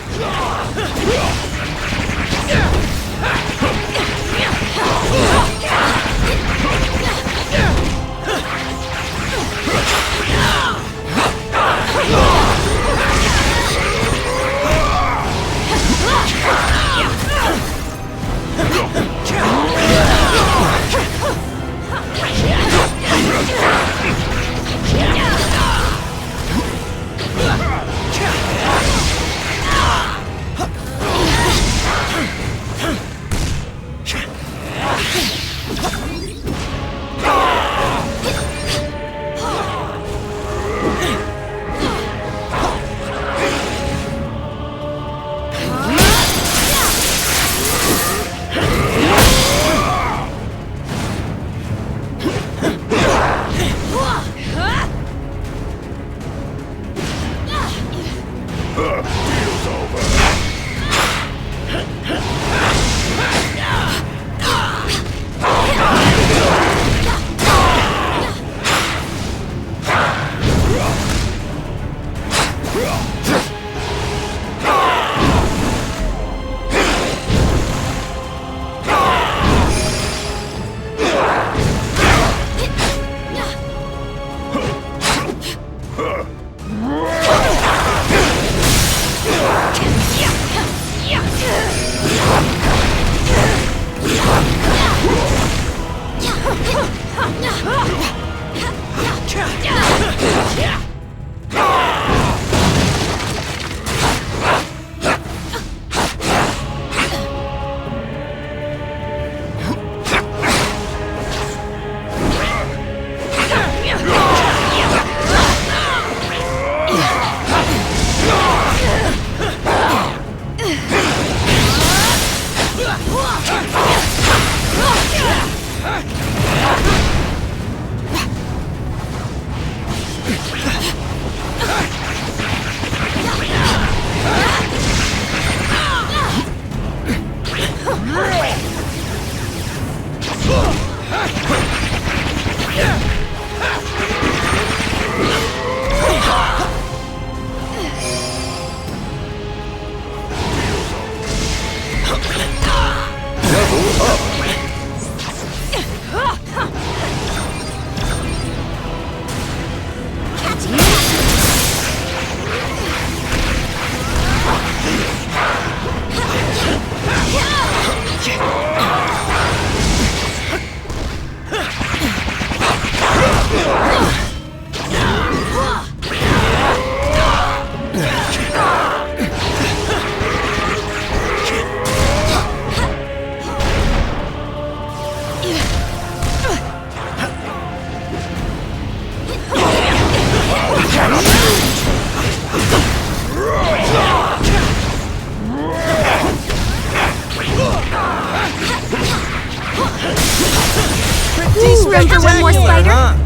room for one more spider?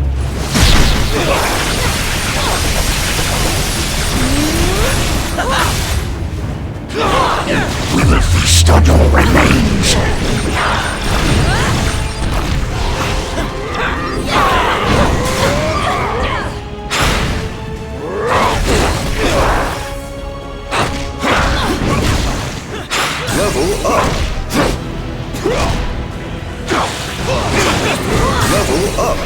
We will feast on your remains.
Level up. Level up.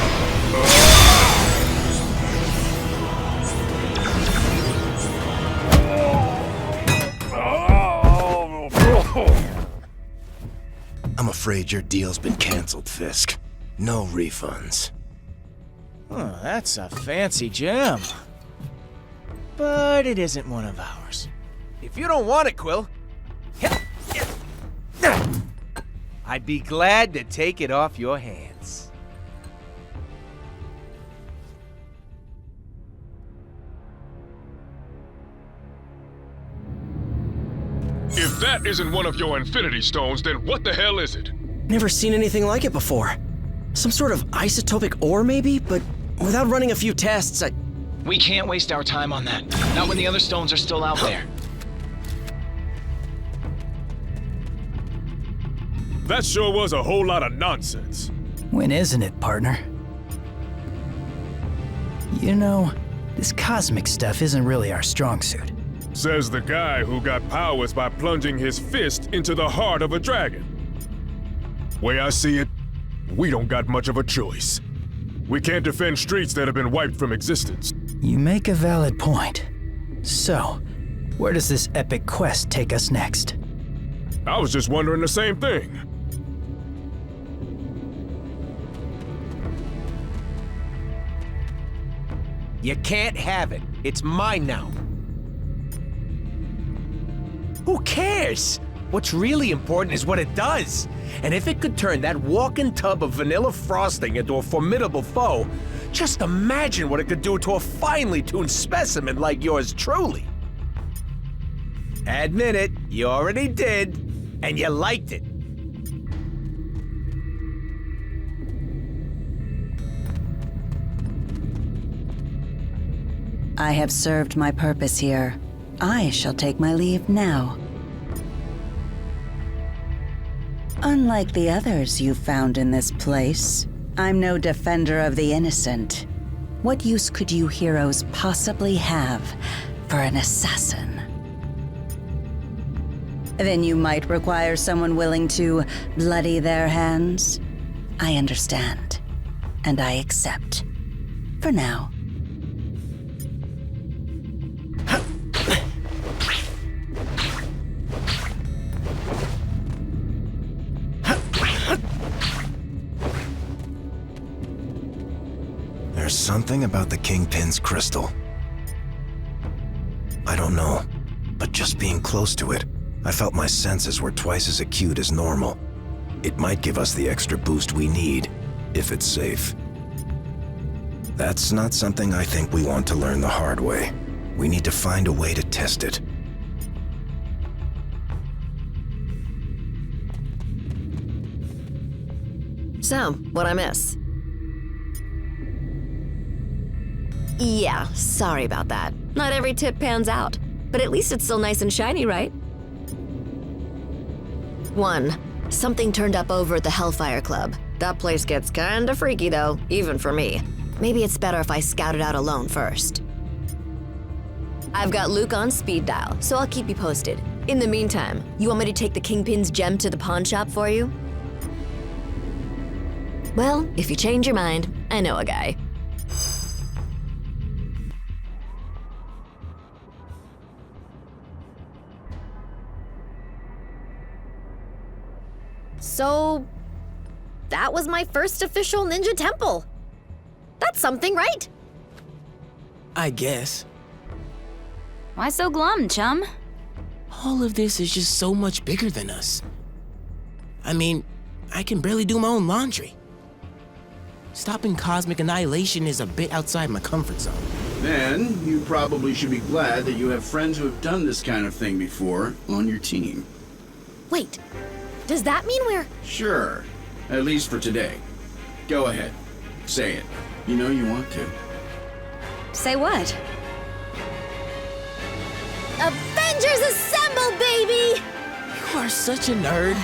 I'm afraid your deal's been canceled, Fisk. No refunds.
Oh, that's a fancy gem. But it isn't one of ours.
If you don't want it, Quill, I'd be glad to take it off your hands.
If that isn't one of your Infinity Stones, then what the hell is it?
Never seen anything like it before. Some sort of isotopic ore, maybe? But without running a few tests,
We can't waste our time on that. Not when the other stones are still out there.
That sure was a whole lot of nonsense.
When isn't it, partner? You know, this cosmic stuff isn't really our strong suit.
Says the guy who got powers by plunging his fist into the heart of a dragon. Way I see it, we don't got much of a choice. We can't defend streets that have been wiped from existence.
You make a valid point. So, where does this epic quest take us next?
I was just wondering the same thing.
You can't have it. It's mine now. Who cares? What's really important is what it does. And if it could turn that walking tub of vanilla frosting into a formidable foe, just imagine what it could do to a finely tuned specimen like yours truly. Admit it, you already did, and you liked it.
I have served my purpose here. I shall take my leave now. Unlike the others you've found in this place, I'm no defender of the innocent. What use could you heroes possibly have for an assassin? Then you might require someone willing to bloody their hands. I understand, and I accept. For now.
There's something about the Kingpin's crystal. I don't know, but just being close to it, I felt my senses were twice as acute as normal. It might give us the extra boost we need, if it's safe. That's not something I think we want to learn the hard way. We need to find a way to test it.
So, what'd I miss? Yeah, sorry about that. Not every tip pans out, but at least it's still nice and shiny, right? 1. Something turned up over at the Hellfire Club. That place gets kinda freaky though, even for me. Maybe it's better if I scout it out alone first. I've got Luke on speed dial, so I'll keep you posted. In the meantime, you want me to take the Kingpin's gem to the pawn shop for you? Well, if you change your mind, I know a guy.
So, that was my first official ninja temple. That's something, right?
I guess.
Why so glum, chum?
All of this is just so much bigger than us. I mean, I can barely do my own laundry. Stopping cosmic annihilation is a bit outside my comfort zone.
Then, you probably should be glad that you have friends who have done this kind of thing before on your team.
Wait, does that mean we're...
Sure, at least for today. Go ahead, Say it. You know you want to.
Say what?
Avengers Assemble, baby!
You are such a nerd.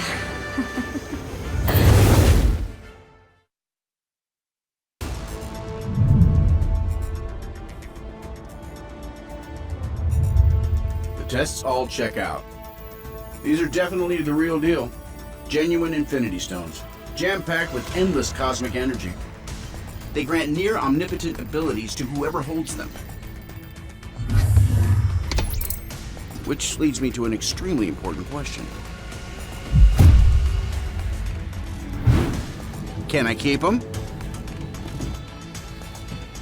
The tests all check out. These are definitely the real deal. Genuine Infinity Stones, jam-packed with endless cosmic energy. They grant near omnipotent abilities to whoever holds them. Which leads me to an extremely important question. Can I keep them?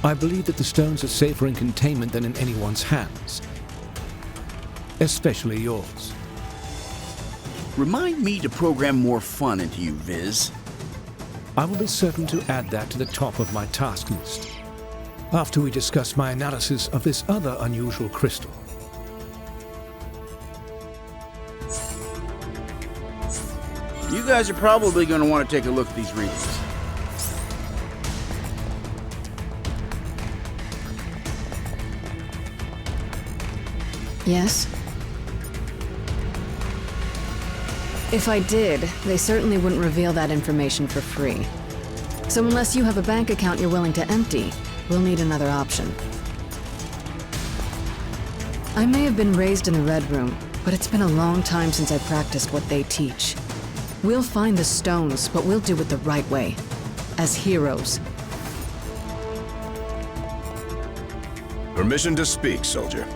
I believe that the stones are safer in containment than in anyone's hands. Especially yours.
Remind me to program more fun into you, Viz.
I will be certain to add that to the top of my task list, after we discuss my analysis of this other unusual crystal.
You guys are probably going to want to take a look at these readings.
Yes? If I did, they certainly wouldn't reveal that information for free. So unless you have a bank account you're willing to empty, we'll need another option. I may have been raised in the Red Room, but it's been a long time since I practiced what they teach. We'll find the stones, but we'll do it the right way. As heroes.
Permission to speak, soldier.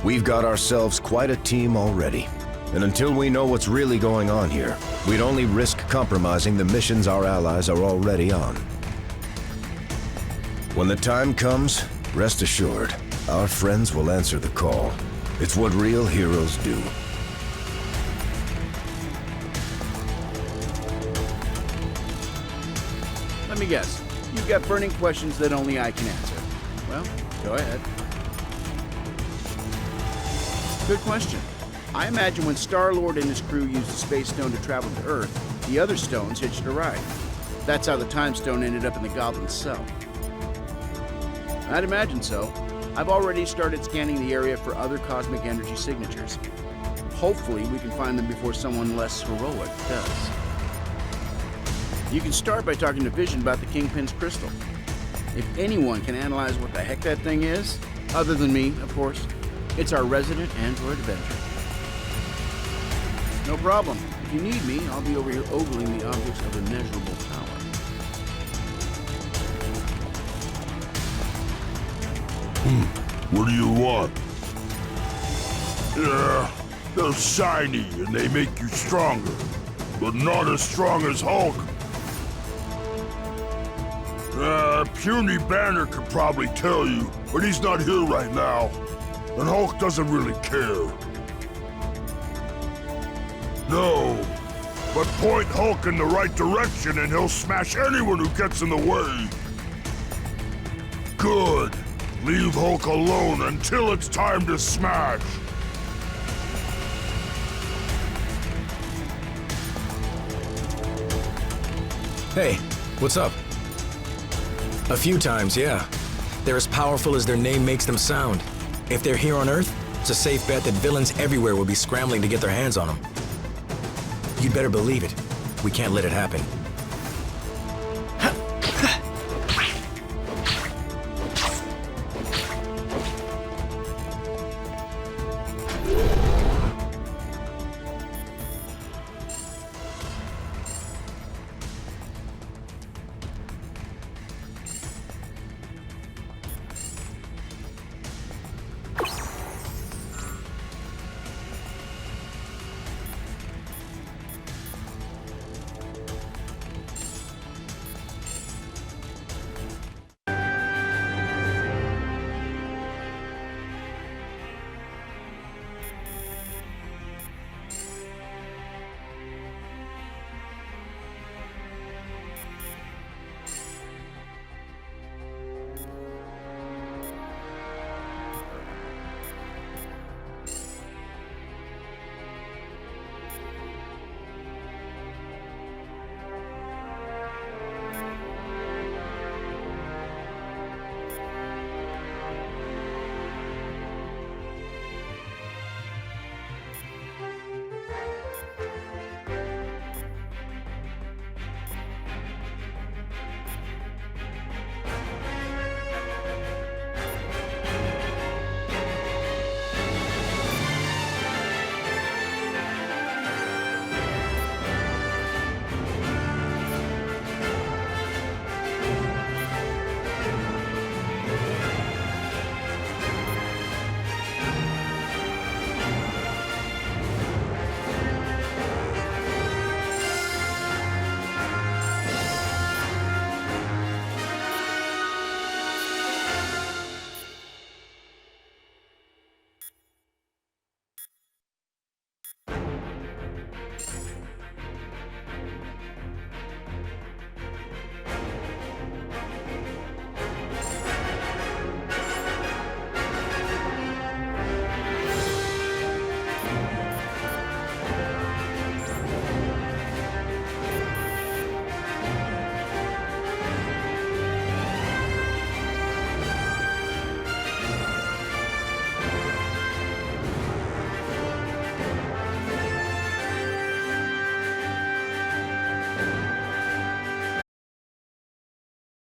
We've got ourselves quite a team already. And until we know what's really going on here, we'd only risk compromising the missions our allies are already on. When the time comes, rest assured, our friends will answer the call. It's what real heroes do.
Let me guess. You've got burning questions that only I can answer. Well, go ahead. Good question. I imagine when Star-Lord and his crew used the Space Stone to travel to Earth, the other stones hitched a ride. That's how the Time Stone ended up in the Goblin's cell. I'd imagine so. I've already started scanning the area for other cosmic energy signatures. Hopefully, we can find them before someone less heroic does. You can start by talking to Vision about the Kingpin's crystal. If anyone can analyze what the heck that thing is, other than me, of course, it's our resident android Avenger. No problem. If you need me, I'll be over here ogling the objects of immeasurable power.
What do you want? Yeah, they're shiny and they make you stronger, but not as strong as Hulk. Puny Banner could probably tell you, but he's not here right now, and Hulk doesn't really care. No, but point Hulk in the right direction and he'll smash anyone who gets in the way. Good. Leave Hulk alone until it's time to smash.
Hey, what's up? A few times, yeah. They're as powerful as their name makes them sound. If they're here on Earth, it's a safe bet that villains everywhere will be scrambling to get their hands on them. You'd better believe it. We can't let it happen.